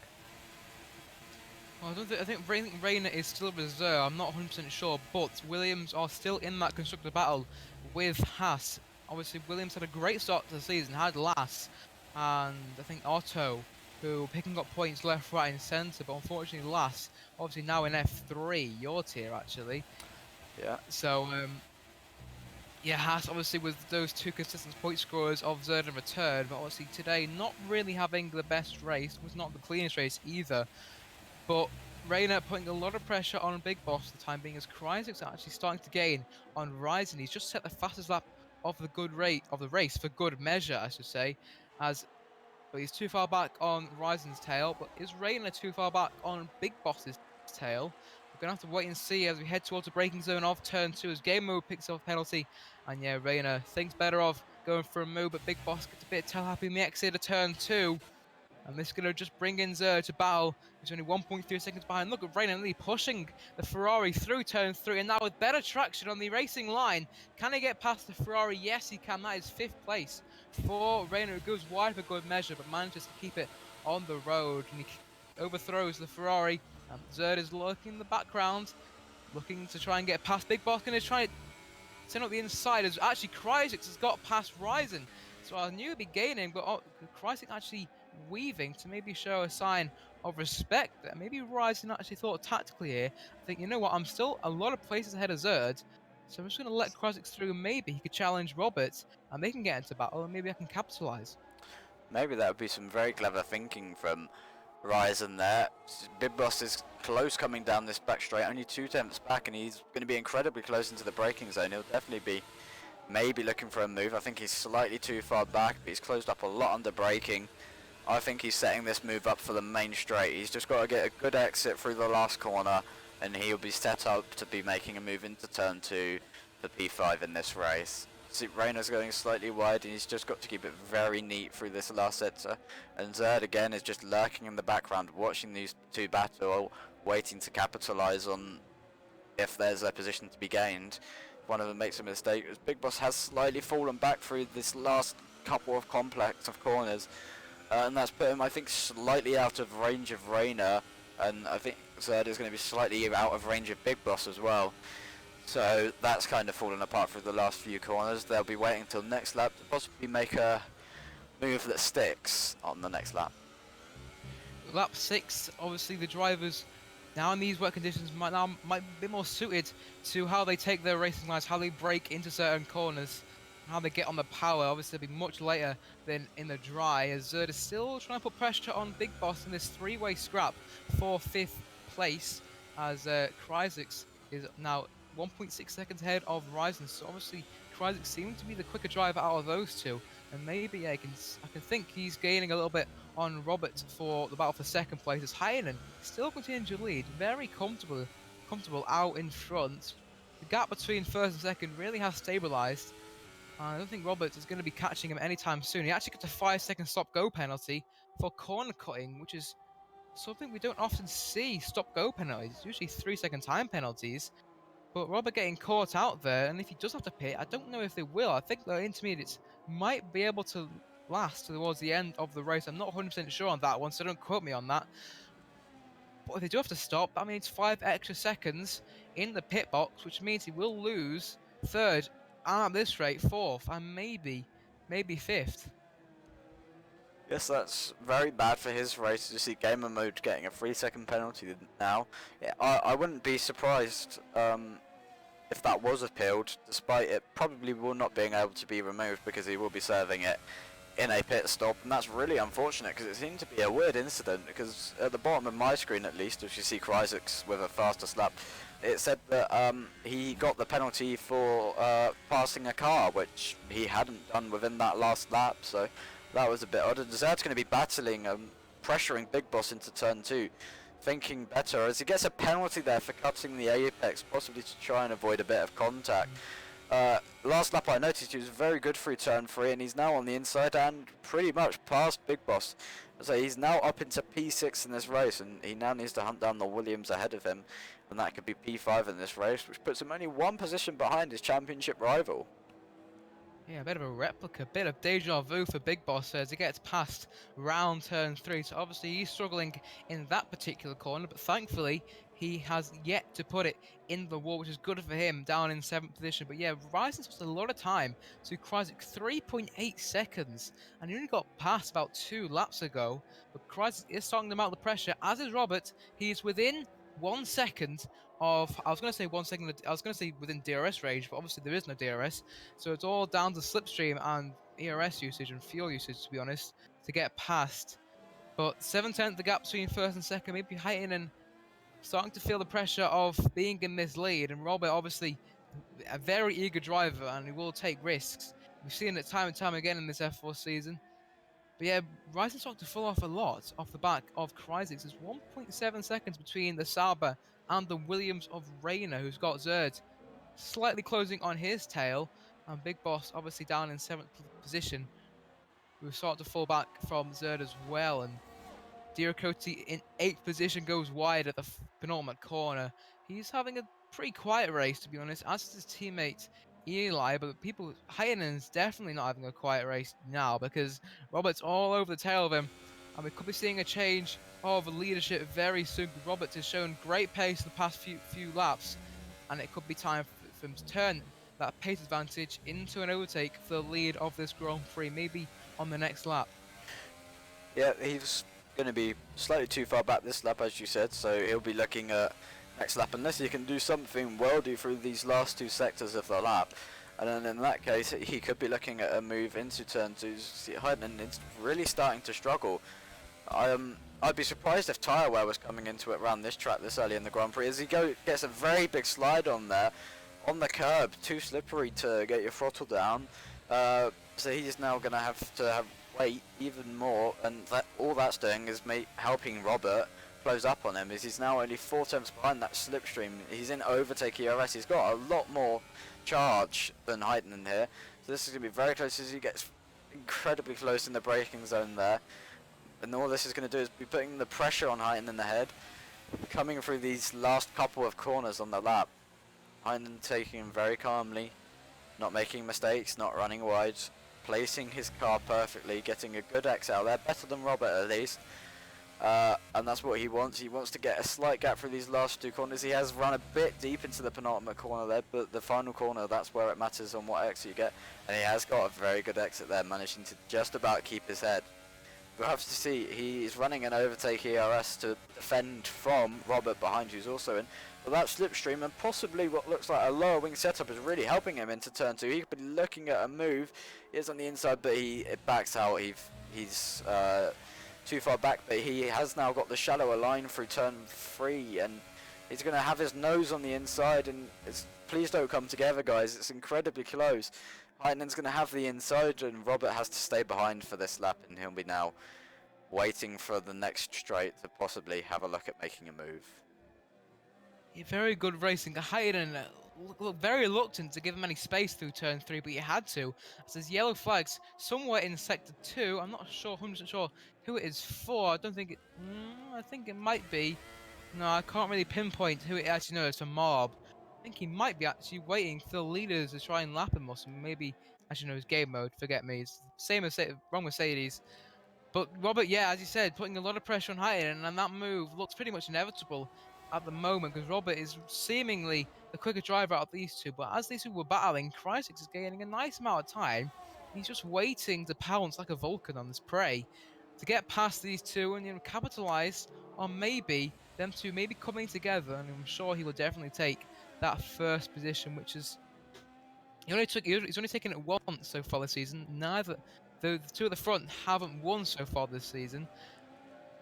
Well, I think Rayner is still reserve. I'm not 100% sure, but Williams are still in that constructor battle with Haas. Obviously, Williams had a great start to the season, had Lass, and I think Otto, who were picking up points left, right, and centre. But unfortunately, Lass, obviously now in F3, your tier actually. Yeah. So Yeah, Haas obviously with those two consistent point scorers of Zerd and Return, but obviously today not really having the best race, was not the cleanest race either. But Rayner putting a lot of pressure on Big Boss for the time being, as Kryzik's actually starting to gain on Ryzen. He's just set the fastest lap of the race for good measure, I should say, but he's too far back on Ryzen's tail. But is Rayner too far back on Big Boss's tail? We're going to have to wait and see as we head towards the braking zone of turn 2 as game mode picks up a penalty. And yeah, Rayner thinks better of going for a move, but Big Boss gets a bit tail happy in the exit of turn 2. And this is going to just bring in Zer to battle. He's only 1.3 seconds behind. Look at Rayner really pushing the Ferrari through turn 3. And now with better traction on the racing line. Can he get past the Ferrari? Yes, he can. That is 5th place for Rayner. It goes wide for good measure, but manages to keep it on the road. And he overthrows the Ferrari. And Zerd is lurking in the background, looking to try and get past Big Boss. Going to try and turn up the inside. As actually Kryzik has got past Ryzen. So I knew he'd be gaining, but Kryzik actually weaving to maybe show a sign of respect there. Maybe Ryzen actually thought tactically here. I think, you know what, I'm still a lot of places ahead of Zerd, so I'm just going to let Kryzik through. Maybe he could challenge Robert, and they can get into battle, and maybe I can capitalise. Maybe that would be some very clever thinking from Ryzen there. Big Boss is close coming down this back straight, only 2/10 back, and he's going to be incredibly close into the braking zone. He'll definitely be maybe looking for a move. I think he's slightly too far back, but he's closed up a lot under braking. I think he's setting this move up for the main straight. He's just got to get a good exit through the last corner, and he'll be set up to be making a move into turn 2 for P5 in this race. See, Rayner's going slightly wide, and he's just got to keep it very neat through this last sector. And Zerd again is just lurking in the background, watching these two battle, waiting to capitalise on if there's a position to be gained. If one of them makes a mistake, as Big Boss has slightly fallen back through this last couple of complex of corners. And that's put him, I think, slightly out of range of Rayner, and I think Zerd is going to be slightly out of range of Big Boss as well. So that's kind of fallen apart through the last few corners. They'll be waiting until next lap to possibly make a move that sticks on the next lap. Lap 6, obviously the drivers now in these wet conditions might be more suited to how they take their racing lines, how they brake into certain corners, how they get on the power. Obviously it'll be much later than in the dry, as Zerd is still trying to put pressure on Big Boss in this 3-way scrap for 5th place, as Kryzik is now 1.6 seconds ahead of Ryzen. So obviously Kryzik seems to be the quicker driver out of those two, and maybe yeah, I can think he's gaining a little bit on Robert for the battle for 2nd place, as Haydn still continuing to lead, very comfortable out in front. The gap between 1st and 2nd really has stabilised. I don't think Robert is going to be catching him anytime soon. He actually gets a 5-second stop-go penalty for corner cutting, which is something we don't often see. Stop-go penalties, usually 3-second time penalties. But Robert getting caught out there, and if he does have to pit, I don't know if they will. I think the intermediates might be able to last towards the end of the race. I'm not 100% sure on that one, so don't quote me on that. But if they do have to stop, that means 5 extra seconds in the pit box, which means he will lose 3rd, and at this rate 4th, and maybe 5th. Yes, that's very bad for his race to see gamer mode getting a 3-second penalty now. Yeah, I wouldn't be surprised if that was appealed, despite it probably will not being able to be removed because he will be serving it in a pit stop, and that's really unfortunate because it seemed to be a weird incident, because at the bottom of my screen at least, if you see Kryzik with a faster lap, it said that he got the penalty for passing a car, which he hadn't done within that last lap, so that was a bit odd. And Zerd's going to be battling, pressuring Big Boss into turn 2, thinking better, as he gets a penalty there for cutting the apex, possibly to try and avoid a bit of contact. Last lap I noticed he was very good through turn 3, and he's now on the inside and pretty much past Big Boss. So he's now up into P6 in this race, and he now needs to hunt down the Williams ahead of him, and that could be P5 in this race, which puts him only 1 position behind his championship rival. Yeah, a bit of a replica, a bit of deja vu for Big Boss as he gets past round turn 3. So obviously he's struggling in that particular corner, but thankfully he has yet to put it in the wall, which is good for him down in 7th position. But yeah, Ryzen's lost a lot of time to Kryzik, 3.8 seconds, and he only got past about 2 laps ago. But Kryzik is starting them out the pressure, as is Robert. He is within 1 second of, I was going to say 1 second, I was going to say within DRS range, but obviously there is no DRS, so it's all down to slipstream and ERS usage and fuel usage, to be honest, to get past. But 7/10 the gap between first and second, maybe Haydn and starting to feel the pressure of being in this lead, and Robert obviously a very eager driver and he will take risks. We've seen it time and time again in this F4 season. But yeah, Rising starting to fall off a lot off the back of Crysis. There's 1.7 seconds between the Sauber and the Williams of Rayner, who's got Zerd slightly closing on his tail, and Big Boss obviously down in 7th position. We've started to fall back from Zerd as well, and Cozzie in 8th position goes wide at the penultimate corner. He's having a pretty quiet race, to be honest, as is his teammate Eli, but Haydn's definitely not having a quiet race now because Robert's all over the tail of him, and we could be seeing a change of leadership very soon. Robert has shown great pace the past few laps, and it could be time for him to turn that pace advantage into an overtake for the lead of this Grand Prix, maybe on the next lap. Yeah, he's going to be slightly too far back this lap, as you said, so he'll be looking at next lap unless he can do something worldy through these last 2 sectors of the lap. And then in that case, he could be looking at a move into turn 2. Haydn is really starting to struggle. I'd be surprised if tyre wear was coming into it around this track this early in the Grand Prix, as he gets a very big slide on there, on the curb, too slippery to get your throttle down. So he's now going to have weight even more, and all that's doing is helping Robert close up on him, as he's now only 4 tenths behind that slipstream. He's in overtake ERS, he's got a lot more charge than Haydn in here, so this is going to be very close as he gets incredibly close in the braking zone there, and all this is going to do is be putting the pressure on Haydn in the head, coming through these last couple of corners on the lap. Haydn taking him very calmly, not making mistakes, not running wide, placing his car perfectly, getting a good exit out there, better than Robert at least. And that's what he wants. He wants to get a slight gap through these last 2 corners. He has run a bit deep into the penultimate corner there, but the final corner, that's where it matters on what exit you get. And he has got a very good exit there, managing to just about keep his head. We'll have to see. He is running an overtake ERS to defend from Robert behind, who's also in. But that slipstream and possibly what looks like a lower wing setup is really helping him into turn 2. He could be looking at a move. He is on the inside, but it backs out. He's too far back, but he has now got the shallower line through turn 3, and he's going to have his nose on the inside, and please don't come together, guys. It's incredibly close. Haydn's going to have the inside, and Robert has to stay behind for this lap, and he'll be now waiting for the next straight to possibly have a look at making a move. Yeah, very good racing. Haydn looked very reluctant to give him any space through turn 3, but he had to, as there's yellow flags somewhere in sector 2. I'm not 100% sure who it is for. I don't think it... I think it might be... No, I can't really pinpoint who it actually knows. It's a mob. I think he might be actually waiting for the leaders to try and lap him or something. Maybe, actually no, it's game mode. Forget me. It's same as wrong Mercedes. But Robert, yeah, as you said, putting a lot of pressure on Haydn, and that move looks pretty much inevitable at the moment, because Robert is seemingly the quicker driver out of these two. But as these two were battling, Crysis is gaining a nice amount of time. He's just waiting to pounce like a Vulcan on this prey to get past these two and capitalize on maybe them two maybe coming together. And I'm sure he will definitely take that first position, which is he's only taken it once so far this season. The 2 at the front haven't won so far this season.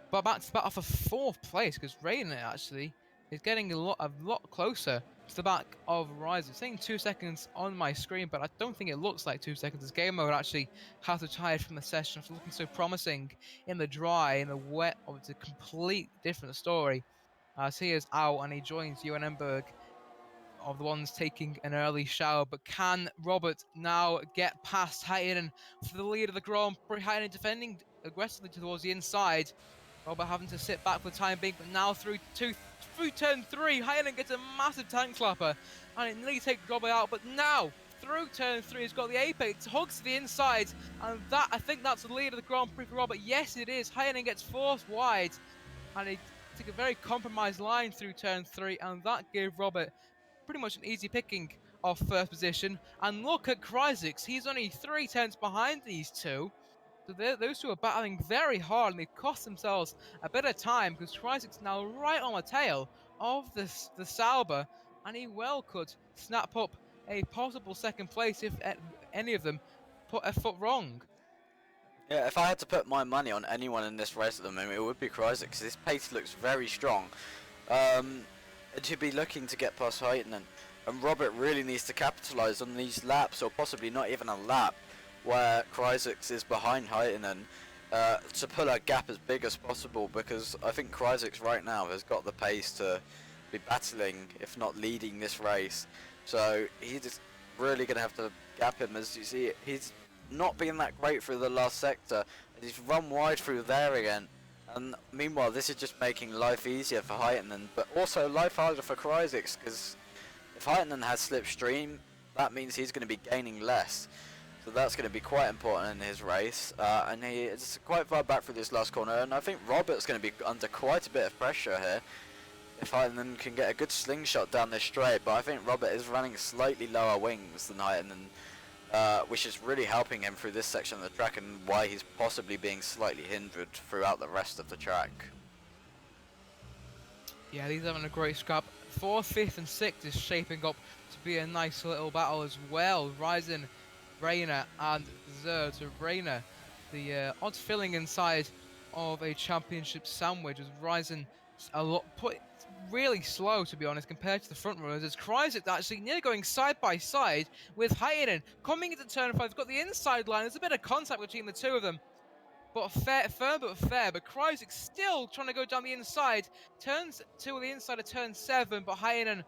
But back to back off a 4th place, because Rayner actually is getting a lot closer to the back of Rise. It's saying 2 seconds on my screen, but I don't think it looks like 2 seconds. This game mode actually has retired from the session after looking so promising in the dry, in the wet. It's a complete different story. As he is out and he joins Ehrenberg of the ones taking an early shower. But can Robert now get past Haydn for the lead of the Grand Prix? Haydn defending aggressively towards the inside. Robert having to sit back for the time being, but now through turn 3, Haydn gets a massive tank slapper, and it nearly takes Robert out. But now through turn 3, he's got the apex, hugs to the inside, and I think that's the lead of the Grand Prix for Robert. Yes, it is. Haydn gets forced wide, and he took a very compromised line through turn 3, and that gave Robert pretty much an easy picking of first position. And look at Crysis, he's only 3 tenths behind these two. So those two are battling very hard, and they've cost themselves a bit of time, because Crysis now right on the tail of the Sauber, and he well could snap up a possible second place if any of them put a foot wrong. Yeah, if I had to put my money on anyone in this race at the moment, it would be Cozzie, because his pace looks very strong. And he'd be looking to get past Haydn, and Robert really needs to capitalise on these laps, or possibly not even a lap, where Cozzie is behind Haydn, to pull a gap as big as possible, because I think Cozzie right now has got the pace to be battling, if not leading this race. So he's really going to have to gap him. As you see, he's not been that great through the last sector, and he's run wide through there again. And meanwhile, this is just making life easier for Haydn, but also life harder for Cozzie, because if Haydn has slipstream, that means he's going to be gaining less. So that's going to be quite important in his race, and he is quite far back through this last corner, and I think Robert's going to be under quite a bit of pressure here if Haydn can get a good slingshot down this straight. But I think Robert is running slightly lower wings than Haydn, which is really helping him through this section of the track, and why he's possibly being slightly hindered throughout the rest of the track. Yeah, he's having a great scrap. 4th, 5th and 6th is shaping up to be a nice little battle as well. Ryzen, Reina and Zerd. So Reina, the odd filling inside of a championship sandwich, as Ryzen really slow, to be honest, compared to the front runners, as Cozzie actually nearly going side by side with Haydn coming into turn 5. He's got the inside line. There's a bit of contact between the two of them, but firm but fair. But Cozzie still trying to go down the inside. Turns 2 on the inside of turn 7, but Haydn,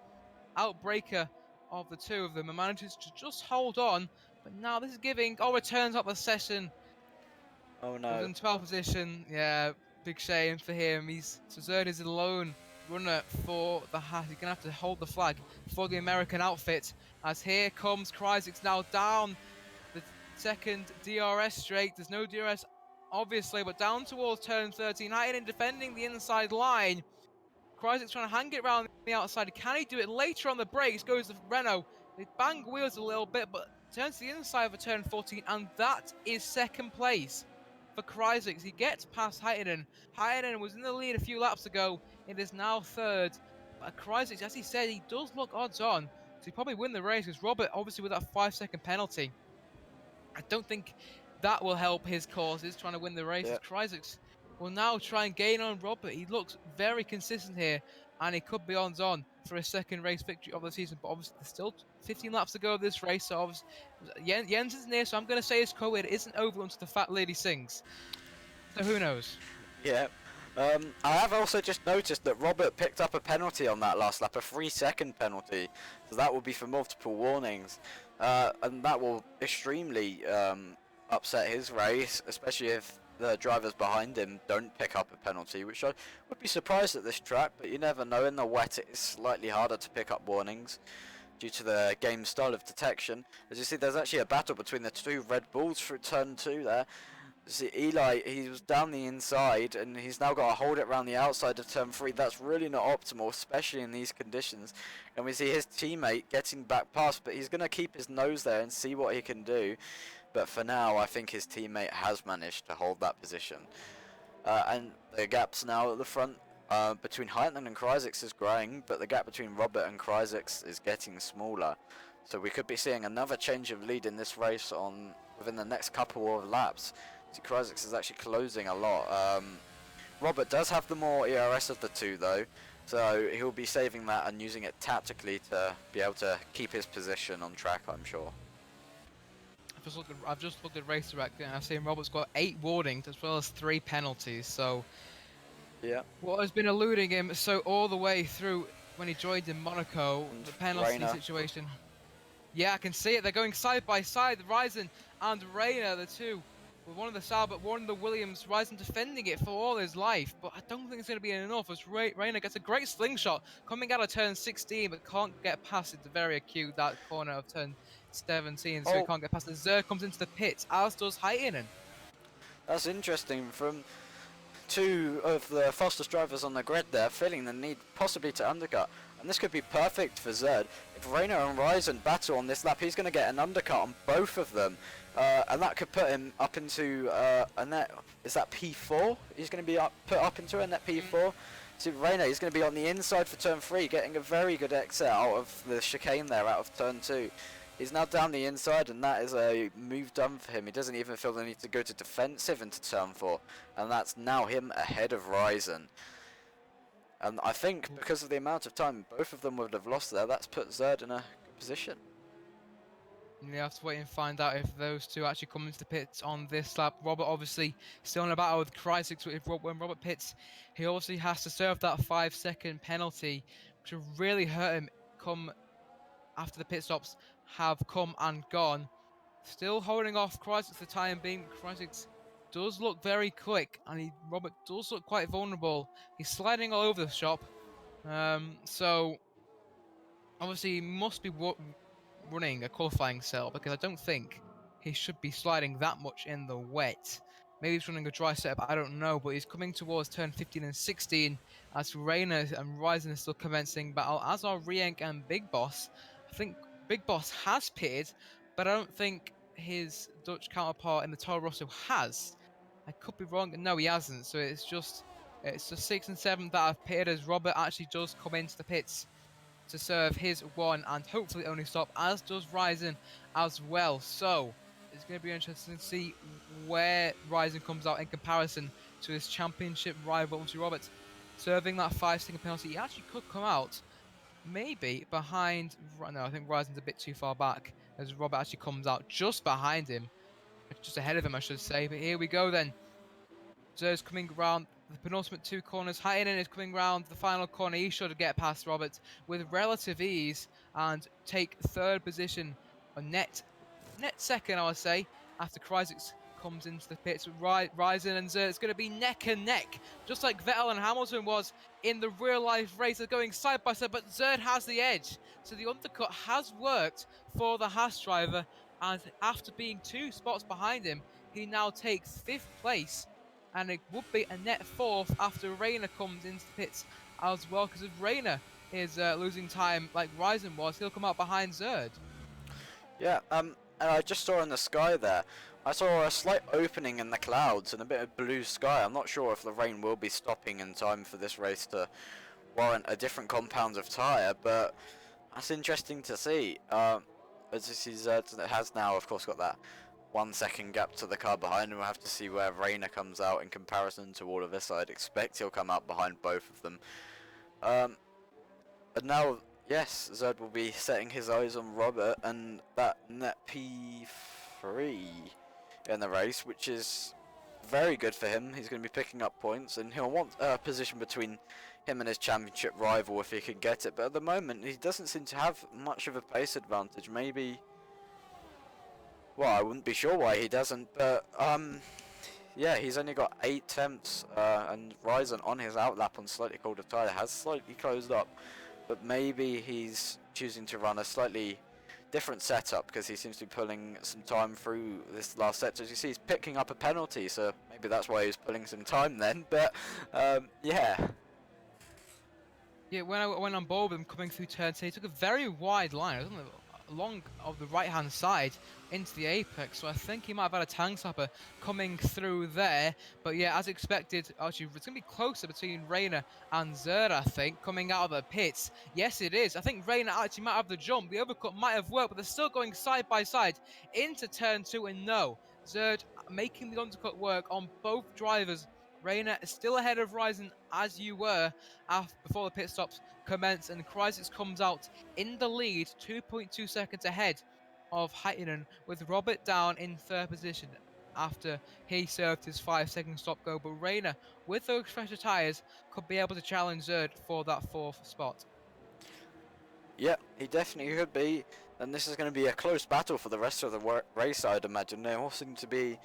outbreaker of the two of them, and manages to just hold on. But now this is giving returns up the session. Oh no. He's in 12th position. Yeah, big shame for him. Zerd is alone runner for the hat. He's gonna have to hold the flag for the American outfit, as here comes Cozzie now down the second DRS straight. There's no DRS obviously, but down towards turn 13. Haydn defending the inside line. Cozzie trying to hang it around the outside. Can he do it later on the brakes? Goes the Renault. They bang wheels a little bit, but turns to the inside for turn 14, and that is second place for Cozzie. He gets past Haydn. Haydn was in the lead a few laps ago. It is now third. But Cozzie, as he said, he does look odds on to probably win the race, because Robert, obviously with that 5-second penalty, I don't think that will help his cause. He's trying to win the race. Yeah. Cozzie will now try and gain on Robert. He looks very consistent here, and he could be odds on for a second race victory of the season. But obviously there's still 15 laps to go of this race, so obviously Jens is near, so I'm going to say his co-ed isn't over until the fat lady sings. So who knows? Yeah. I have also just noticed that Robert picked up a penalty on that last lap, a 3-second penalty, so that will be for multiple warnings, and that will extremely upset his race, especially if the drivers behind him don't pick up a penalty, which I would be surprised at this track, but you never know. In the wet it is slightly harder to pick up warnings due to the game style of detection. As you see, there's actually a battle between the two Red Bulls through turn 2 there. You see Eli, he was down the inside, and he's now got to hold it around the outside of turn 3. That's really not optimal, especially in these conditions. And we see his teammate getting back past, but he's going to keep his nose there and see what he can do. But for now, I think his teammate has managed to hold that position. And the gaps now at the front between Haydn and Cozzie is growing, but the gap between Robert and Cozzie is getting smaller. So we could be seeing another change of lead in this race within the next couple of laps. See, Cozzie is actually closing a lot. Robert does have the more ERS of the two though, so he'll be saving that and using it tactically to be able to keep his position on track, I'm sure. I've just looked at RacerRack, and I've seen Robert's got 8 warnings as well as 3 penalties. So yeah, what has been eluding him all the way through when he joined in Monaco, and the penalty situation. Yeah, I can see it. They're going side by side. Ryzen and Reina, the two, with one of the Sauber, one of the Williams. Ryzen defending it for all his life, but I don't think it's going to be enough, as Reina gets a great slingshot coming out of turn 16, but can't get past it. Very acute, that corner of turn 17, so he can't get past it. Zerd comes into the pits, as does Haydn. That's interesting. From 2 of the fastest drivers on the grid there, feeling the need possibly to undercut. And this could be perfect for Zerd. If Reina and Ryzen battle on this lap, he's going to get an undercut on both of them. And that could put him up into a net, is that P4? He's going to be put up into a net P4. See, Rayner, he's going to be on the inside for turn 3, getting a very good exit out of the chicane there, out of turn 2. He's now down the inside, and that is a move done for him. He doesn't even feel the need to go to defensive into turn 4, and that's now him ahead of Ryzen. And I think because of the amount of time both of them would have lost there, that's put Zerd in a good position. You have to wait and find out if those two actually come into the pits on this lap. Robert obviously still in a battle with Crysis. When Robert pits, he obviously has to serve that 5-second penalty, which will really hurt him come after the pit stops have come and gone. Still holding off Crysis for the time being. Crysis does look very quick, and Robert does look quite vulnerable. He's sliding all over the shop. So obviously he must be running a qualifying cell, because I don't think he should be sliding that much in the wet. Maybe he's running a dry setup, I don't know, but he's coming towards turn 15 and 16 as Rayner and Ryzen are still commencing battle, as are Rienk and Big Boss. I think Big Boss has pitted, but I don't think his Dutch counterpart in the Toro Rosso has. I could be wrong, no he hasn't, so it's just 6 and 7 that have pitted as Robert actually does come into the pits to serve his one and hopefully only stop, as does Ryzen as well. So it's going to be interesting to see where Ryzen comes out in comparison to his championship rival. Obviously Robert serving that 5-second penalty, he actually could come out maybe behind, no, I think Ryzen's a bit too far back as Robert actually comes out just behind him, just ahead of him I should say. But here we go then. Zerd's coming around the penultimate 2 corners. Haydn is coming around the final corner. He should get past Robert with relative ease and take 3rd position, or net second, I would say, after Crysis comes into the pits. Ryzen and Zerd, it's going to be neck and neck, just like Vettel and Hamilton was in the real-life race. They're going side by side, but Zerd has the edge. So the undercut has worked for the Haas driver, and after being 2 spots behind him, he now takes 5th place. And it would be a net 4th after Rayner comes into the pits as well, because if Rayner is losing time like Ryzen was, he'll come out behind Zerd. Yeah, and I just saw in the sky there, I saw a slight opening in the clouds and a bit of blue sky. I'm not sure if the rain will be stopping in time for this race to warrant a different compound of tyre, but that's interesting to see. As you see, Zerd has now, of course, got that 1-second gap to the car behind, and we'll have to see where Rayner comes out in comparison to all of this. I'd expect he'll come out behind both of them. But now, yes, Zerd will be setting his eyes on Robert and that net P3 in the race, which is very good for him. He's going to be picking up points, and he'll want a position between him and his championship rival if he can get it. But at the moment, he doesn't seem to have much of a pace advantage. Maybe, well, I wouldn't be sure why he doesn't, but yeah, he's only got 8 attempts, and Ryzen on his outlap on slightly colder tyre has slightly closed up, but maybe he's choosing to run a slightly different setup because he seems to be pulling some time through this last set. As you see, he's picking up a penalty, so maybe that's why he's pulling some time then, but yeah. Yeah, when I went on board with him coming through turn 2, he took a very wide line. It was along of the right hand side into the apex, so I think he might have had a tank slapper coming through there. But yeah, as expected, actually it's going to be closer between Rayner and Zerd, I think, coming out of the pits. Yes, it is. I think Rayner actually might have the jump. The overcut might have worked, but they're still going side by side into turn 2, and no, Zerd making the undercut work on both drivers. Rayner is still ahead of Ryzen as you were before the pit stops commence, and Crysis comes out in the lead, 2.2 seconds ahead of Haydn, with Robert down in 3rd position after he served his 5-second stop go. But Rayner, with those fresher tyres, could be able to challenge Zerd for that 4th spot. Yeah, he definitely could be, and this is going to be a close battle for the rest of the race, I'd imagine. They all seem to be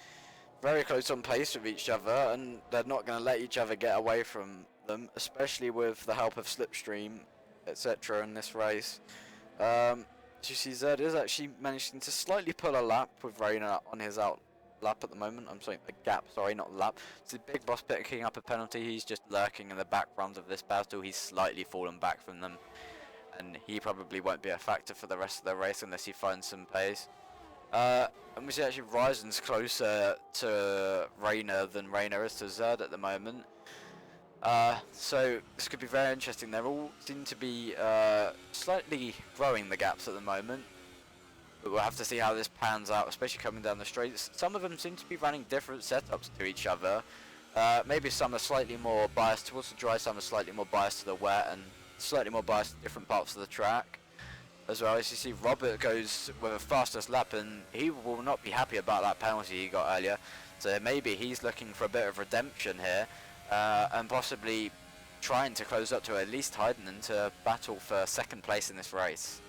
very close on pace with each other, and they're not going to let each other get away from them, especially with the help of slipstream, etc. in this race. As you see, Zerd is actually managing to slightly pull a lap with Rayner on his out lap at the moment. I'm sorry, a gap, sorry, not lap. So the Big Boss picking up a penalty. He's just lurking in the background of this battle. He's slightly fallen back from them, and he probably won't be a factor for the rest of the race unless he finds some pace. And we see actually Ryzen's closer to Rayner than Rayner is to Zerd at the moment. So this could be very interesting. They all seem to be slightly growing the gaps at the moment. But we'll have to see how this pans out, especially coming down the straights. Some of them seem to be running different setups to each other. Maybe some are slightly more biased towards the dry, some are slightly more biased to the wet, and slightly more biased to different parts of the track. As well as you see, Robert goes with a fastest lap, and he will not be happy about that penalty he got earlier. So maybe he's looking for a bit of redemption here, and possibly trying to close up to at least Haydn and to battle for second place in this race.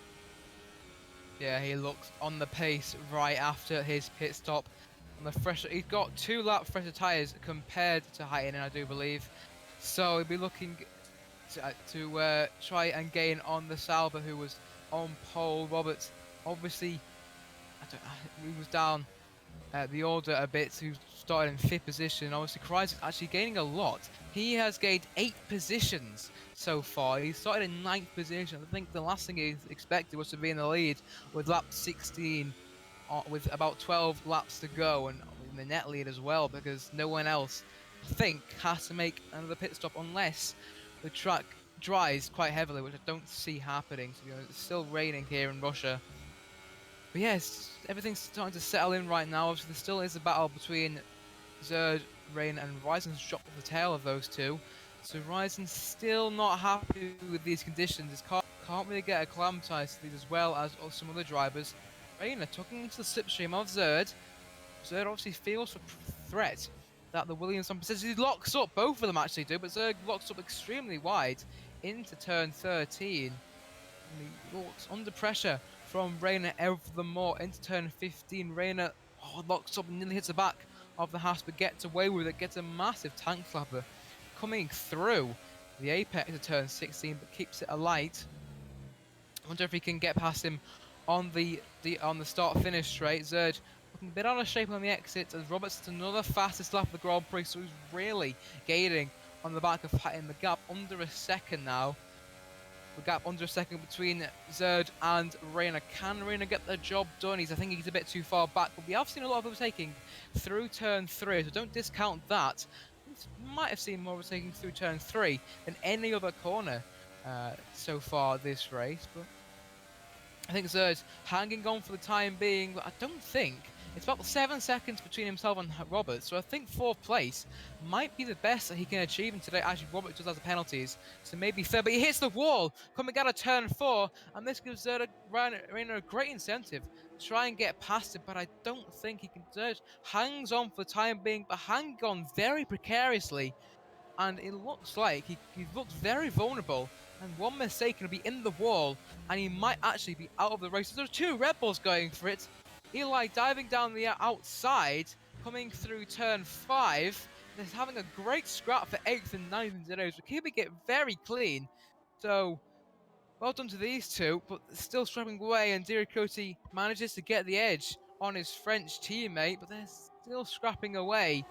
Yeah, he looks on the pace right after his pit stop. On the fresh, he's got 2 lap fresher tyres compared to Haydn, I do believe. So he'll be looking to try and gain on the Sauber, who was on pole. Roberts, obviously, he was down the order a bit, who started in 5th position. Obviously, Kreis is actually gaining a lot. He has gained 8 positions so far. He started in 9th position. I think the last thing he expected was to be in the lead with lap 16, with about 12 laps to go, and in the net lead as well, because no one else, I think, has to make another pit stop unless the track dries quite heavily, which I don't see happening, to be honest. It's still raining here in Russia. But yes, everything's starting to settle in right now. Obviously, there still is a battle between Zerd, Rain, and Ryzen's dropped off the tail of those two. So Ryzen's still not happy with these conditions. His car can't really get acclimatized to these, as well as some other drivers. Rain tucking into the slipstream of Zerd. Zerd obviously feels a threat that the Williams says he locks up. Both of them actually do, but Zerd locks up extremely wide into turn 13. And he looks under pressure from Rayner ever more into turn 15. Rayner locks up and nearly hits the back of the Haas, but gets away with it, gets a massive tank flapper coming through the apex of turn 16, but keeps it alight. I wonder if he can get past him on the start-finish straight. Zerd looking a bit out of shape on the exit, as Roberts another fastest lap of the Grand Prix, so he's really gaining on the back of Haydn. The gap under a second now. The gap under a second between Zerd and Rayner. Can Rayner get the job done? I think he's a bit too far back, but we have seen a lot of overtaking through turn 3, so don't discount that. We might have seen more overtaking through turn 3 than any other corner so far this race, but I think Zerd's hanging on for the time being, but I don't think it's about 7 seconds between himself and Roberts, so I think 4th place might be the best that he can achieve in today. Actually, Roberts does have the penalties, so maybe fair, but he hits the wall coming out of turn 4, and this gives Rayner a great incentive to try and get past it, but I don't think he can. Zerd hangs on for the time being, but hanging on very precariously, and it looks like he looks very vulnerable, and one mistake can be in the wall, and he might actually be out of the race. So there's 2 Red Bulls going for it. Eli diving down the outside, coming through turn 5. They're having a great scrap for 8th and 9th in zeros, but keeping it very clean. So, well done to these two, but still scrapping away, and Haydn Cozzie manages to get the edge on his French teammate, but they're still scrapping away.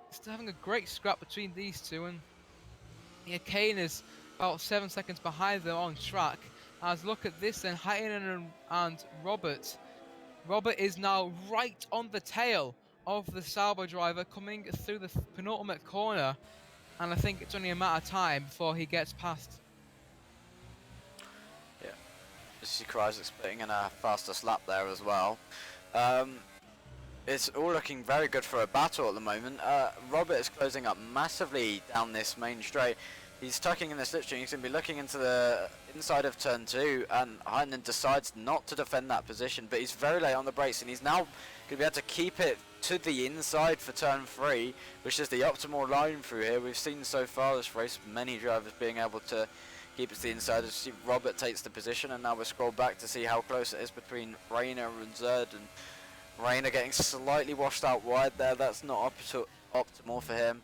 Still having a great scrap between these two, and yeah, Kane is about 7 seconds behind them on track. As look at this then, Haydn and Robert. Robert is now right on the tail of the Sauber driver, coming through the penultimate corner, and I think it's only a matter of time before he gets past. Yeah, you see Kreis splitting in a fastest lap there as well. It's all looking very good for a battle at the moment. Robert is closing up massively down this main straight. He's tucking in the slipstream. He's going to be looking into the inside of turn 2, and Haydn decides not to defend that position, but he's very late on the brakes, and he's now going to be able to keep it to the inside for turn 3, which is the optimal line through here. We've seen so far this race many drivers being able to keep it to the inside. As you see, Robert takes the position, and now we'll scroll back to see how close it is between Rayner and Zerd, and Rayner getting slightly washed out wide there. That's not optimal for him.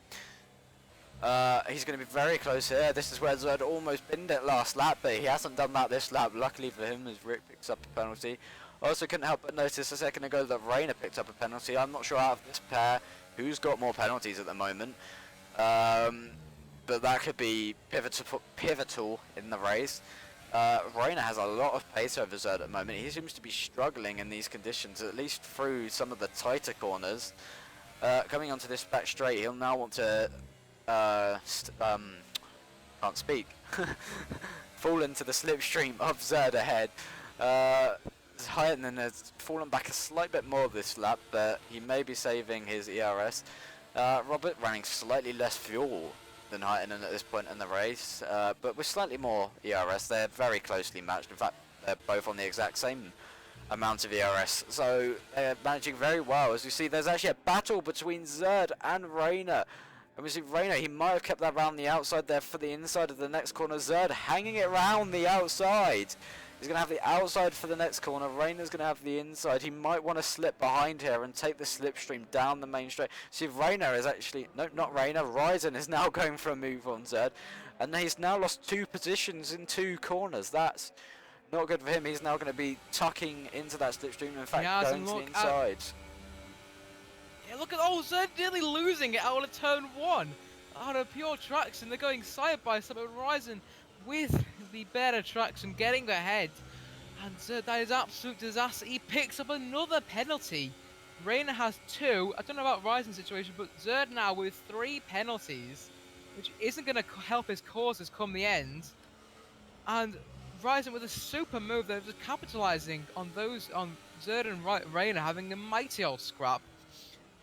He's going to be very close here. This is where Zerd almost binned it last lap, but he hasn't done that this lap. Luckily for him, as Rick picks up a penalty. Also couldn't help but notice a second ago that Rayner picked up a penalty. I'm not sure out of this pair who's got more penalties at the moment. But that could be pivotal in the race. Rayner has a lot of pace over Zerd at the moment. He seems to be struggling in these conditions, at least through some of the tighter corners. Coming onto this back straight, he'll now want to can't speak. Fall into the slipstream of Zerd ahead. Haydn has fallen back a slight bit more this lap, but he may be saving his ERS. Robert running slightly less fuel than Haydn at this point in the race, but with slightly more ERS. They're very closely matched. In fact, they're both on the exact same amount of ERS, so they're managing very well. As you see, there's actually a battle between Zerd and Rayner. And we see Rayner, he might have kept that around the outside there for the inside of the next corner. Zerd hanging it around the outside. He's going to have the outside for the next corner. Rayner's going to have the inside. He might want to slip behind here and take the slipstream down the main straight. See, Rayner is actually... No, not Rayner. Ryzen is now going for a move on Zerd. And he's now lost 2 positions in 2 corners. That's not good for him. He's now going to be tucking into that slipstream. In fact, going to the inside. Yeah, look at... Oh, Zerd nearly losing it out of turn 1. Out of pure traction. They're going side by side. Ryzen with the better traction, getting ahead, and that is absolute disaster. He picks up another penalty. Rayner has 2. I don't know about Ryzen's situation, but Zerd now with 3 penalties, which isn't going to help his causes come the end. And Ryzen with a super move, they're just capitalising on those, on Zerd and Rayner having a mighty old scrap.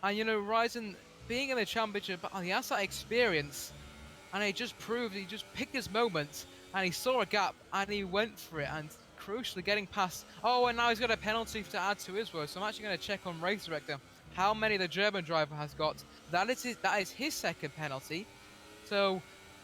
And you know, Ryzen being in the championship, he has that experience. And he just proved, he just picked his moment, and he saw a gap, and he went for it, and crucially getting past... Oh, and now he's got a penalty to add to his work, so I'm actually going to check on Race Director how many the German driver has got. That is his second penalty. So,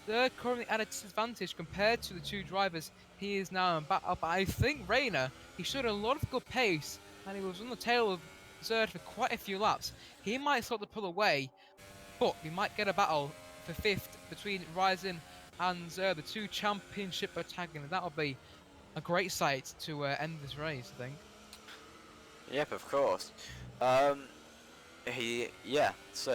they're currently at a disadvantage compared to the 2 drivers. He is now back up. I think Rayner, he showed a lot of good pace, and he was on the tail of Zerd for quite a few laps. He might start to pull away, but we might get a battle for 5th between Ryzen and Zerd, the 2 championship protagonists. That'll be a great sight to end this race, I think. Yep, of course. So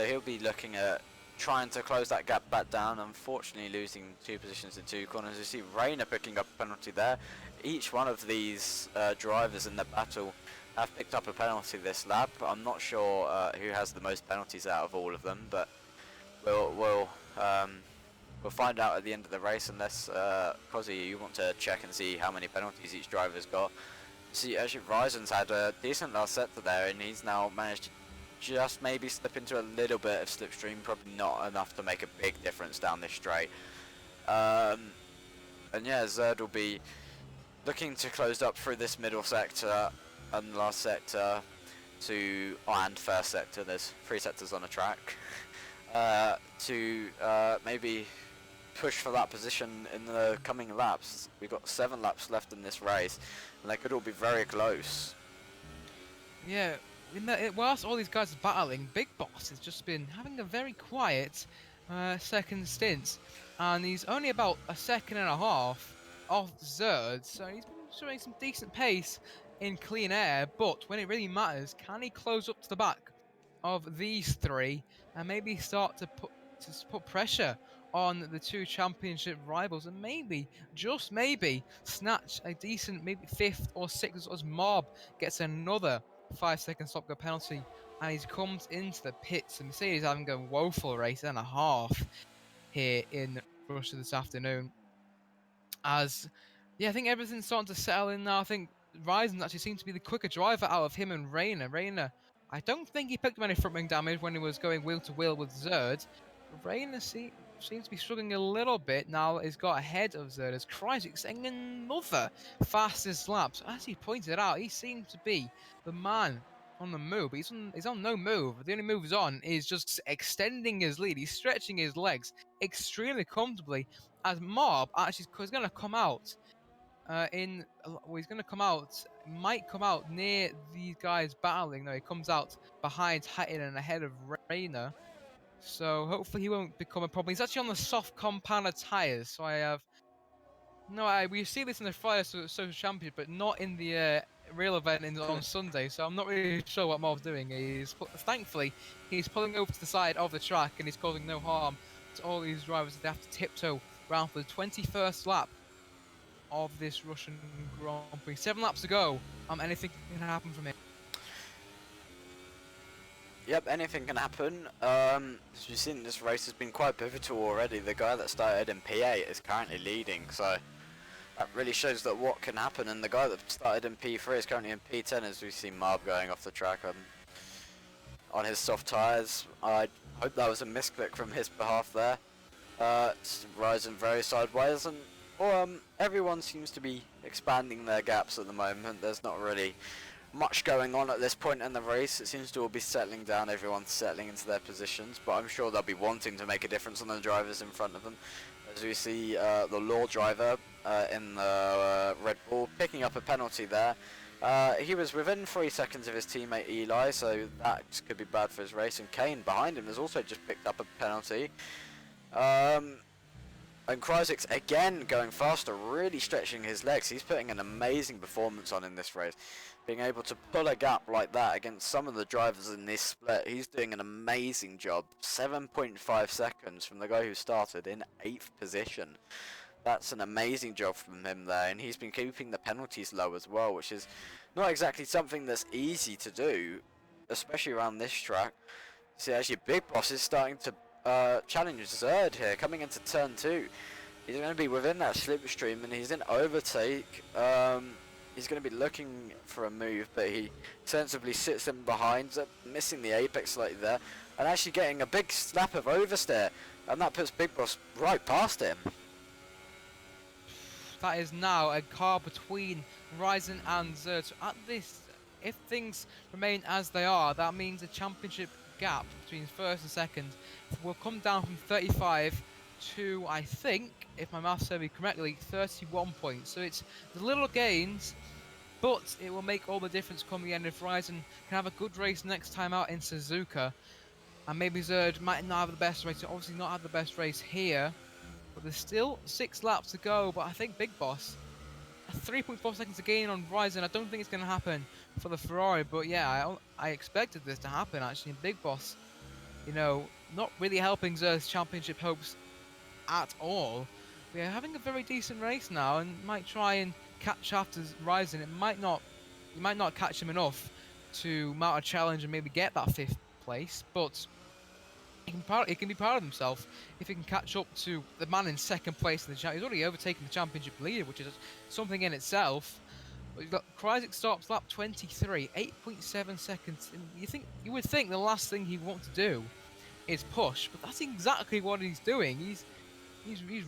he'll be looking at trying to close that gap back down. Unfortunately, losing 2 positions in 2 corners. You see Rayner picking up a penalty there. Each one of these drivers in the battle have picked up a penalty this lap. I'm not sure who has the most penalties out of all of them, but we'll find out at the end of the race, unless Cozzie, you want to check and see how many penalties each driver's got. See, actually Ryzen's had a decent last sector there, and he's now managed to just maybe slip into a little bit of slipstream, probably not enough to make a big difference down this straight. And yeah, Zerd will be looking to close up through this middle sector and last sector and first sector. There's 3 sectors on a track. To maybe push for that position in the coming laps. We've got 7 laps left in this race, and they could all be very close. Yeah, whilst all these guys are battling, Big Boss has just been having a very quiet second stint, and he's only about a second and a half off Zerd, so he's been showing some decent pace in clean air, but when it really matters, can he close up to the back of these 3 and maybe start to put pressure on the 2 championship rivals, and maybe, just maybe, snatch a decent maybe 5th or 6th as Mob gets another 5-second stop go penalty, and he comes into the pits. And Mercedes having a woeful race and a half here in Russia this afternoon. As I think everything's starting to settle in now. I think Ryzen actually seems to be the quicker driver out of him and Rayner. Rayner, I don't think he picked up any front wing damage when he was going wheel to wheel with Zerd. Rayner seems to be struggling a little bit now. He's got ahead of Zerd as Kreisig getting another fastest lap. So as he pointed out, he seems to be the man on the move. But he's on no move. The only move he's on is just extending his lead. He's stretching his legs extremely comfortably. As Mob actually is going to come out might come out near these guys battling. No, he comes out behind Haydn and ahead of Rayner. So hopefully he won't become a problem. He's actually on the soft compounder tyres, so we see this in the Friday Social Championship, but not in the real event on Sunday. So I'm not really sure what Mob's doing. Thankfully he's pulling over to the side of the track, and he's causing no harm to all these drivers. They have to tiptoe around for the 21st lap of this Russian Grand Prix. 7 laps to go. Anything can happen from here. Yep, anything can happen. As you've seen, this race has been quite pivotal already. The guy that started in P8 is currently leading, so that really shows that what can happen. And the guy that started in P3 is currently in P10, as we see Marb going off the track on his soft tyres. I hope that was a misclick from his behalf there. It's rising very sideways, and everyone seems to be expanding their gaps at the moment. There's not really much going on at this point in the race. It seems to all be settling down, everyone's settling into their positions, but I'm sure they'll be wanting to make a difference on the drivers in front of them. As we see the Law driver in the Red Bull picking up a penalty there. He was within 3 seconds of his teammate Eli, so that could be bad for his race. And Kane behind him has also just picked up a penalty. And Kryzik's again going faster, really stretching his legs. He's putting an amazing performance on in this race. Being able to pull a gap like that against some of the drivers in this split, he's doing an amazing job. 7.5 seconds from the guy who started in 8th position. That's an amazing job from him there, and he's been keeping the penalties low as well, which is not exactly something that's easy to do, especially around this track. See, actually Big Boss is starting to challenge Zerd here, coming into turn 2. He's going to be within that slipstream, and he's in overtake. He's going to be looking for a move, but he sensibly sits in behind, missing the apex slightly there, and actually getting a big slap of oversteer, and that puts Big Boss right past him. That is now a car between Ryzen and Zerd. So at this, if things remain as they are, that means the championship gap between first and second will come down from 35 to, I think, if my maths serve me correctly, 31 points. So it's the little gains, but it will make all the difference come the end if Ryzen can have a good race next time out in Suzuka. And maybe Zerd might not have the best race, obviously not have the best race here, but there's still 6 laps to go. But I think Big Boss, 3.4 seconds to gain on Ryzen, I don't think it's going to happen for the Ferrari, but yeah, I expected this to happen actually. And Big Boss, you know, not really helping Zerd's championship hopes at all. We are having a very decent race now, and might try and catch after Ryzen. You might not catch him enough to mount a challenge and maybe get that 5th place, but he can be proud of himself if he can catch up to the man in 2nd place in the championship. He's already overtaken the championship leader, which is something in itself. But you've got Kryzik stops lap 23, 8.7 seconds. And you would think the last thing he'd want to do is push, but that's exactly what he's doing. He's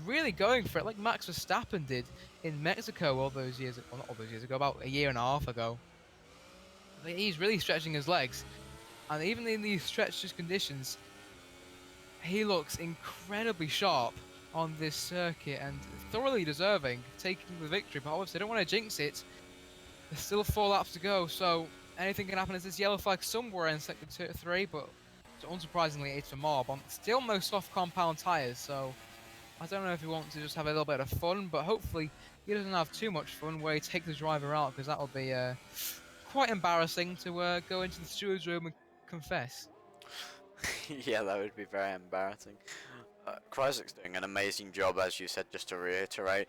really going for it, like Max Verstappen did in Mexico all those years. Well, not all those years ago, about a year and a half ago. He's really stretching his legs, and even in these stretched conditions, he looks incredibly sharp on this circuit and thoroughly deserving taking the victory. But obviously, I don't want to jinx it. There's still 4 laps to go, so anything can happen. As this yellow flag somewhere in sector 3, but unsurprisingly, it's a mob on still no soft compound tyres. So I don't know if he wants to just have a little bit of fun, but hopefully he doesn't have too much fun where he takes the driver out, because that will be quite embarrassing to go into the steward's room and confess. Yeah, that would be very embarrassing. Kryzik's doing an amazing job, as you said, just to reiterate.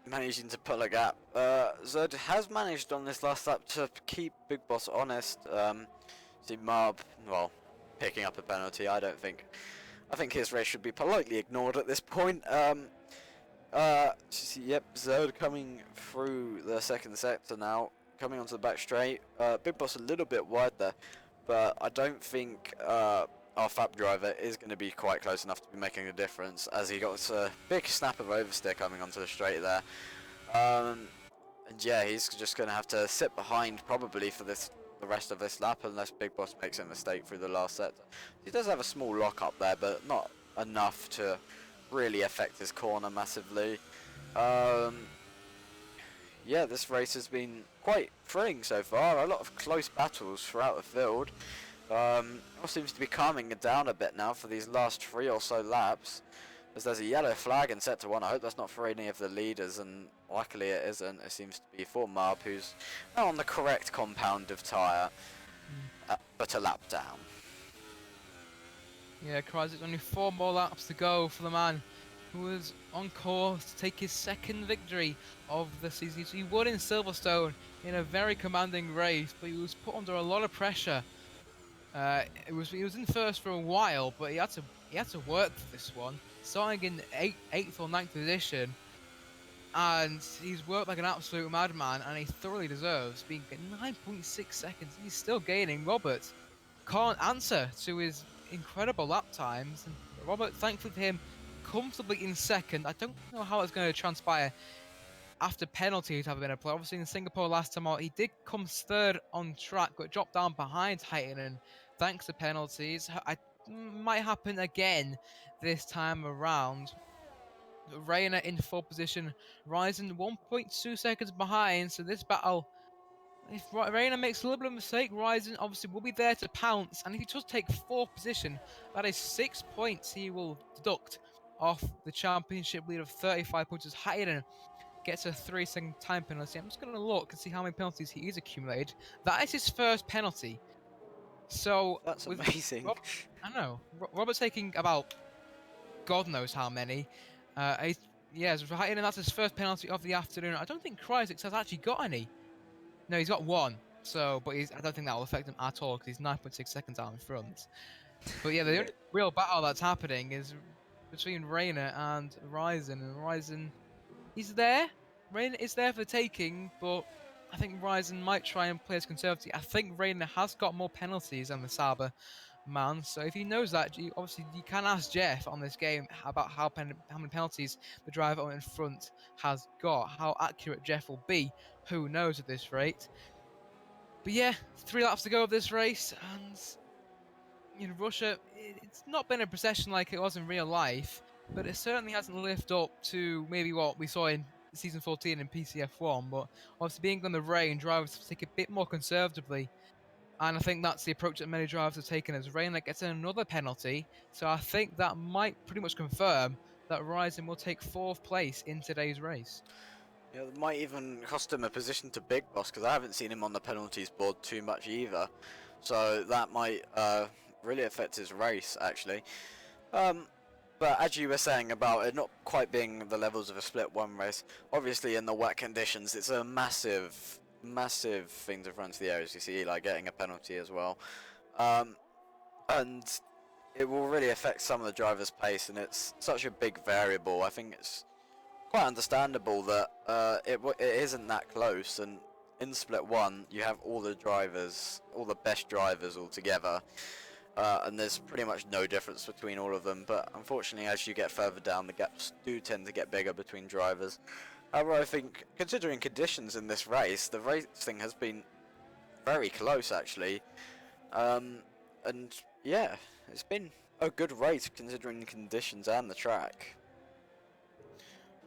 Managing to pull a gap. Zerd has managed on this last lap to keep Big Boss honest. See Marb, well, picking up a penalty. I think his race should be politely ignored at this point. Yep, Zerd coming through the 2nd sector now, coming onto the back straight. Big Boss a little bit wide there, but I don't think our FAP driver is going to be quite close enough to be making a difference, as he got a big snap of oversteer coming onto the straight there. And yeah, he's just going to have to sit behind probably for the rest of this lap, unless Big Boss makes a mistake through the last sector. He does have a small lock up there, but not enough to really affect his corner massively. Yeah, this race has been quite thrilling so far. A lot of close battles throughout the field. It all seems to be calming down a bit now for these last 3 or so laps, as there's a yellow flag in sector 1. I hope that's not for any of the leaders, and luckily it isn't. It seems to be for Marb, who's now on the correct compound of tyre, but a lap down. Yeah, Kryzik, only 4 more laps to go for the man who was on course to take his 2nd victory of the season. So he won in Silverstone in a very commanding race, but he was put under a lot of pressure He was in first for a while, but he had to work for this one, starting in eighth or ninth position, and he's worked like an absolute madman, and he thoroughly deserves being 9.6 seconds. He's still gaining. Robert can't answer to his incredible lap times, and Robert, thankfully for him, comfortably in second. I don't know how it's going to transpire after penalties have been applied. Obviously in Singapore last time out, he did come third on track, but dropped down behind Haydn, and thanks to penalties, might happen again this time around. Reina in fourth position, rising 1.2 seconds behind, so this battle, if Reina makes a little bit of a mistake, Ryzen obviously will be there to pounce, and if he does take fourth position, that is 6 points he will deduct off the championship lead of 35 points as Hayden gets a 3-second time penalty. I'm just going to look and see how many penalties he's accumulated. That is his first penalty. So That's with amazing. I know. Robert's taking about God knows how many. Yes, and that's his first penalty of the afternoon. I don't think Kryzik has actually got any. No, he's got one. So, but I don't think that will affect him at all because he's 9.6 seconds out in front. But yeah, the only real battle that's happening is between Reina and Ryzen. And Ryzen, he's there. Reina is there for the taking, but I think Ryzen might try and play as conservative. I think Reina has got more penalties than the Saber man. So if he knows that, obviously you can ask Jeff on this game about how many penalties the driver in front has got. How accurate Jeff will be, who knows at this rate. But yeah, 3 laps to go of this race, and in Russia, it's not been a procession like it was in real life, but it certainly hasn't lived up to maybe what we saw in Season 14 in PCF1, but obviously being on the rain, drivers take a bit more conservatively, and I think that's the approach that many drivers have taken as Reina gets another penalty, so I think that might pretty much confirm that Ryzen will take 4th place in today's race. Yeah, it might even cost him a position to Big Boss, because I haven't seen him on the penalties board too much either, so that might really affect his race actually. But as you were saying about it not quite being the levels of a split one race, obviously in the wet conditions it's a massive thing to run to the areas. You see Eli getting a penalty as well, and it will really affect some of the drivers' pace, and it's such a big variable. I think it's quite understandable that it isn't that close, and in split one you have all the best drivers all together. And there's pretty much no difference between all of them, but unfortunately as you get further down the gaps do tend to get bigger between drivers. However, I think considering conditions in this race, the racing has been very close actually, and yeah, it's been a good race considering the conditions and the track.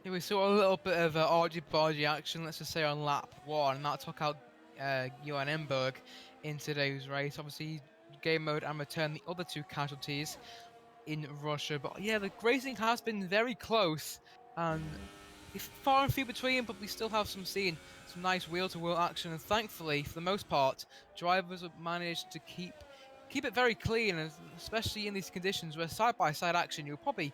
Yeah, we saw a little bit of argy-bargy action, let's just say on lap 1, and that took out Johan Emberg in today's race. Obviously game mode and return the other 2 casualties in Russia, but yeah, the racing has been very close and it's far and few between, but we still have some nice wheel-to-wheel action, and thankfully for the most part drivers have managed to keep it very clean, and especially in these conditions where side-by-side action you'll probably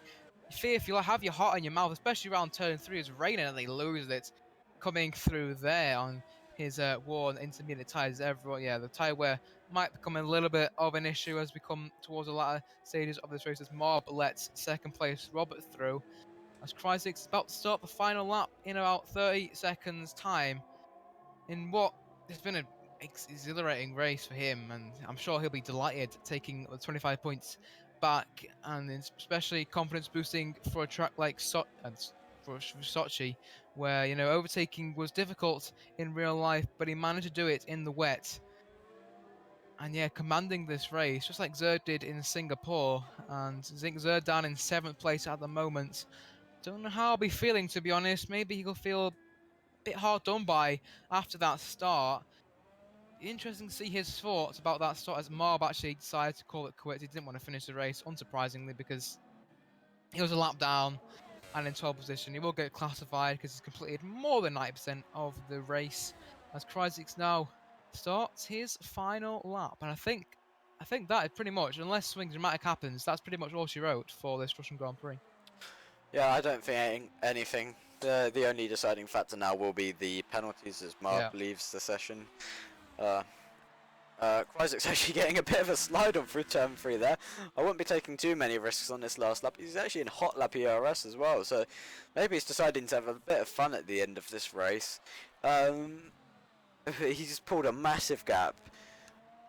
fear if you'll have your heart in your mouth, especially around turn 3 as Reina and they lose it coming through there on his worn intermediate tyres. The tyre wear might become a little bit of an issue as we come towards the latter stages of this race as Marb lets second place Robert through. As Kryzik's about to start the final lap in about 30 seconds time in what has been an exhilarating race for him, and I'm sure he'll be delighted taking the 25 points back, and especially confidence boosting for a track like Sochi, where overtaking was difficult in real life, but he managed to do it in the wet. And yeah, commanding this race, just like Zerd did in Singapore. And Zerd down in 7th place at the moment. Don't know how I'll be feeling, to be honest. Maybe he'll feel a bit hard done by after that start. Interesting to see his thoughts about that start, as Marb actually decided to call it quits. He didn't want to finish the race, unsurprisingly, because he was a lap down and in 12th position. He will get classified because he's completed more than 90% of the race, as Kryzik's now starts his final lap. And I think that is pretty much, unless something dramatic happens, that's pretty much all she wrote for this Russian Grand Prix. Yeah, I don't think anything. The only deciding factor now will be the penalties as Mark leaves the session. Kryzik's actually getting a bit of a slide on through turn 3 there. I wouldn't be taking too many risks on this last lap. He's actually in hot lap ERS as well, so maybe he's deciding to have a bit of fun at the end of this race. He's pulled a massive gap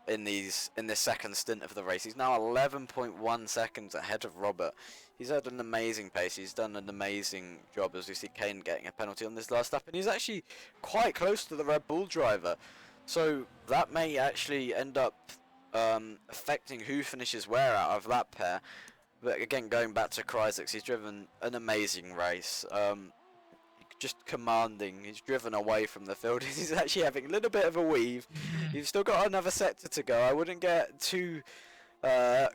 in this second stint of the race. He's now 11.1 seconds ahead of Robert. He's had an amazing pace. He's done an amazing job, as we see Kane getting a penalty on this last lap, and he's actually quite close to the Red Bull driver. So that may actually end up affecting who finishes where out of that pair. But again, going back to Kryzik's, he's driven an amazing race. Just commanding. He's driven away from the field. He's actually having a little bit of a weave. You've still got another sector to go. I wouldn't get too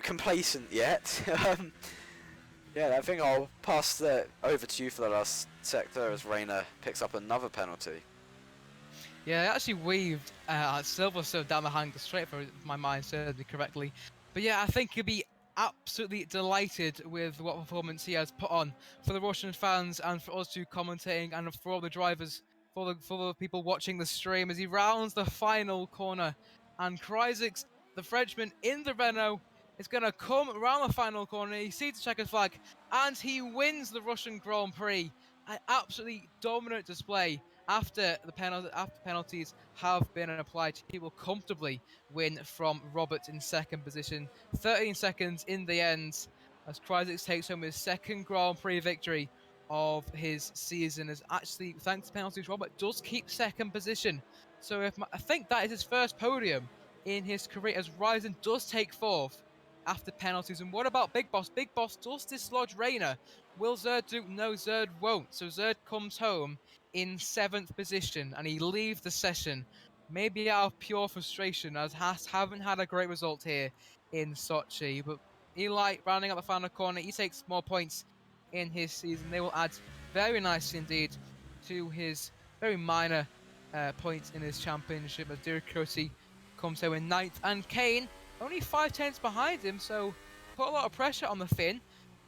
complacent yet. Yeah, I think I'll pass that over to you for the last sector as Rayner picks up another penalty. Yeah, I actually weaved Silver so down the hanger straight, for my mind serves me correctly. But yeah, I think he'll be absolutely delighted with what performance he has put on for the Russian fans and for us two commentating and for all the drivers, for the people watching the stream as he rounds the final corner. And Kryzik's, the Frenchman in the Renault, is going to come around the final corner. He sees the checkered flag and he wins the Russian Grand Prix. An absolutely dominant display. After penalties have been applied, he will comfortably win from Robert in second position. 13 seconds in the end, as Kryzik takes home his second Grand Prix victory of his season. As actually, thanks to penalties, Robert does keep second position. So I think that is his first podium in his career, as Ryzen does take fourth after penalties. And what about Big Boss? Big Boss does dislodge Rayner. Will Zerd do? No, Zerd won't. So Zerd comes home in 7th position and he leaves the session maybe out of pure frustration, as haven't had a great result here in Sochi. But Eli, rounding out the final corner, he takes more points in his season. They will add very nicely indeed to his very minor points in his championship, as Haydn Cozzie comes home in 9th, and Kane only 5/10 behind him, so put a lot of pressure on the Finn,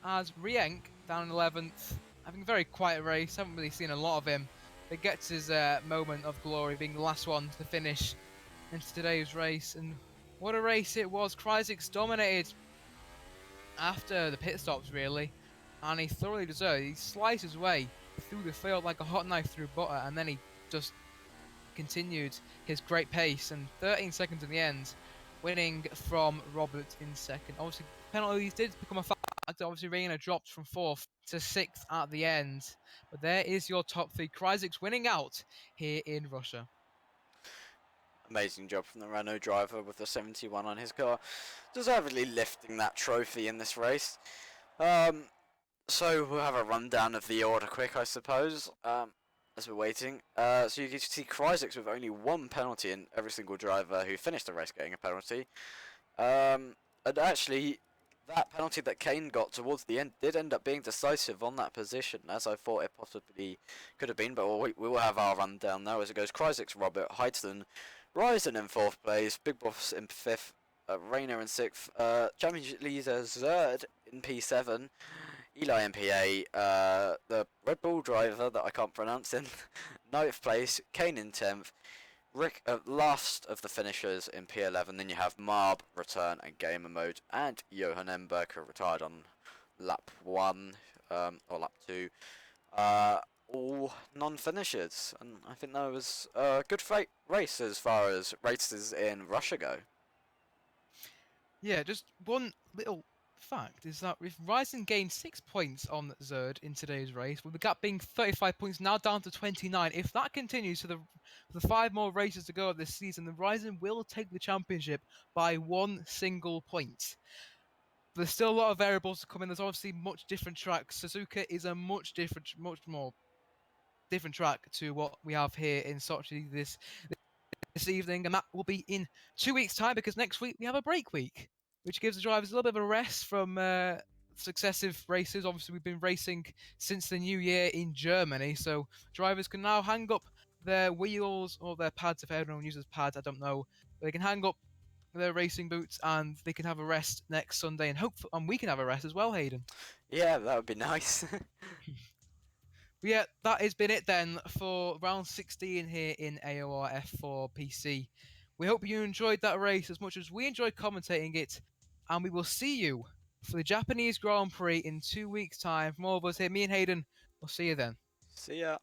as Rienk down in 11th, having a very quiet race. Haven't really seen a lot of him, but gets his moment of glory, being the last one to finish into today's race. And what a race it was. Kryzik's dominated after the pit stops, really, and he thoroughly deserved it. He sliced his way through the field like a hot knife through butter, and then he just continued his great pace, and 13 seconds in the end, winning from Robert in second. Obviously, penalties did become a factor. Obviously, Rayner dropped from 4th to 6th at the end. But there is your top 3. Kryzik's winning out here in Russia. Amazing job from the Renault driver with the 71 on his car. Deservedly lifting that trophy in this race. So we'll have a rundown of the order quick, I suppose, as we're waiting. So you can see Kryzik's with only 1 penalty, and every single driver who finished the race getting a penalty. And actually, that penalty that Kane got towards the end did end up being decisive on that position, as I thought it possibly could have been. But we will have our rundown now as it goes. Kryzik's Robert, Haydn, Ryzen in 4th place, Big Boss in 5th, Rayner in 6th, Championship leader Zerd in P7, Eli in P8, the Red Bull driver that I can't pronounce in 9th place, Kane in 10th, Rick last of the finishers in P11. Then you have Marb, Return and Gamer Mode, and Johan Emberg, who retired on lap 1 or lap 2. All non-finishers, and I think that was a good race as far as races in Russia go. Yeah, just one little fact is that if Ryzen gained 6 points on Zerd in today's race, with the gap being 35 points, now down to 29, if that continues to the 5 more races to go of this season, then Ryzen will take the championship by 1 single point. There's still a lot of variables to come in. There's obviously much different tracks. Suzuka is a much more different track to what we have here in Sochi this evening, and that will be in 2 weeks' time, because next week we have a break week, which gives the drivers a little bit of a rest from successive races. Obviously, we've been racing since the new year in Germany, so drivers can now hang up their wheels or their pads, if everyone uses pads, I don't know. They can hang up their racing boots and they can have a rest next Sunday, and we can have a rest as well, Haydn. Yeah, that would be nice. Yeah, that has been it then for round 16 here in AOR F4 PC. We hope you enjoyed that race as much as we enjoyed commentating it, and we will see you for the Japanese Grand Prix in 2 weeks' time. From all of us here, me and Hayden, we'll see you then. See ya.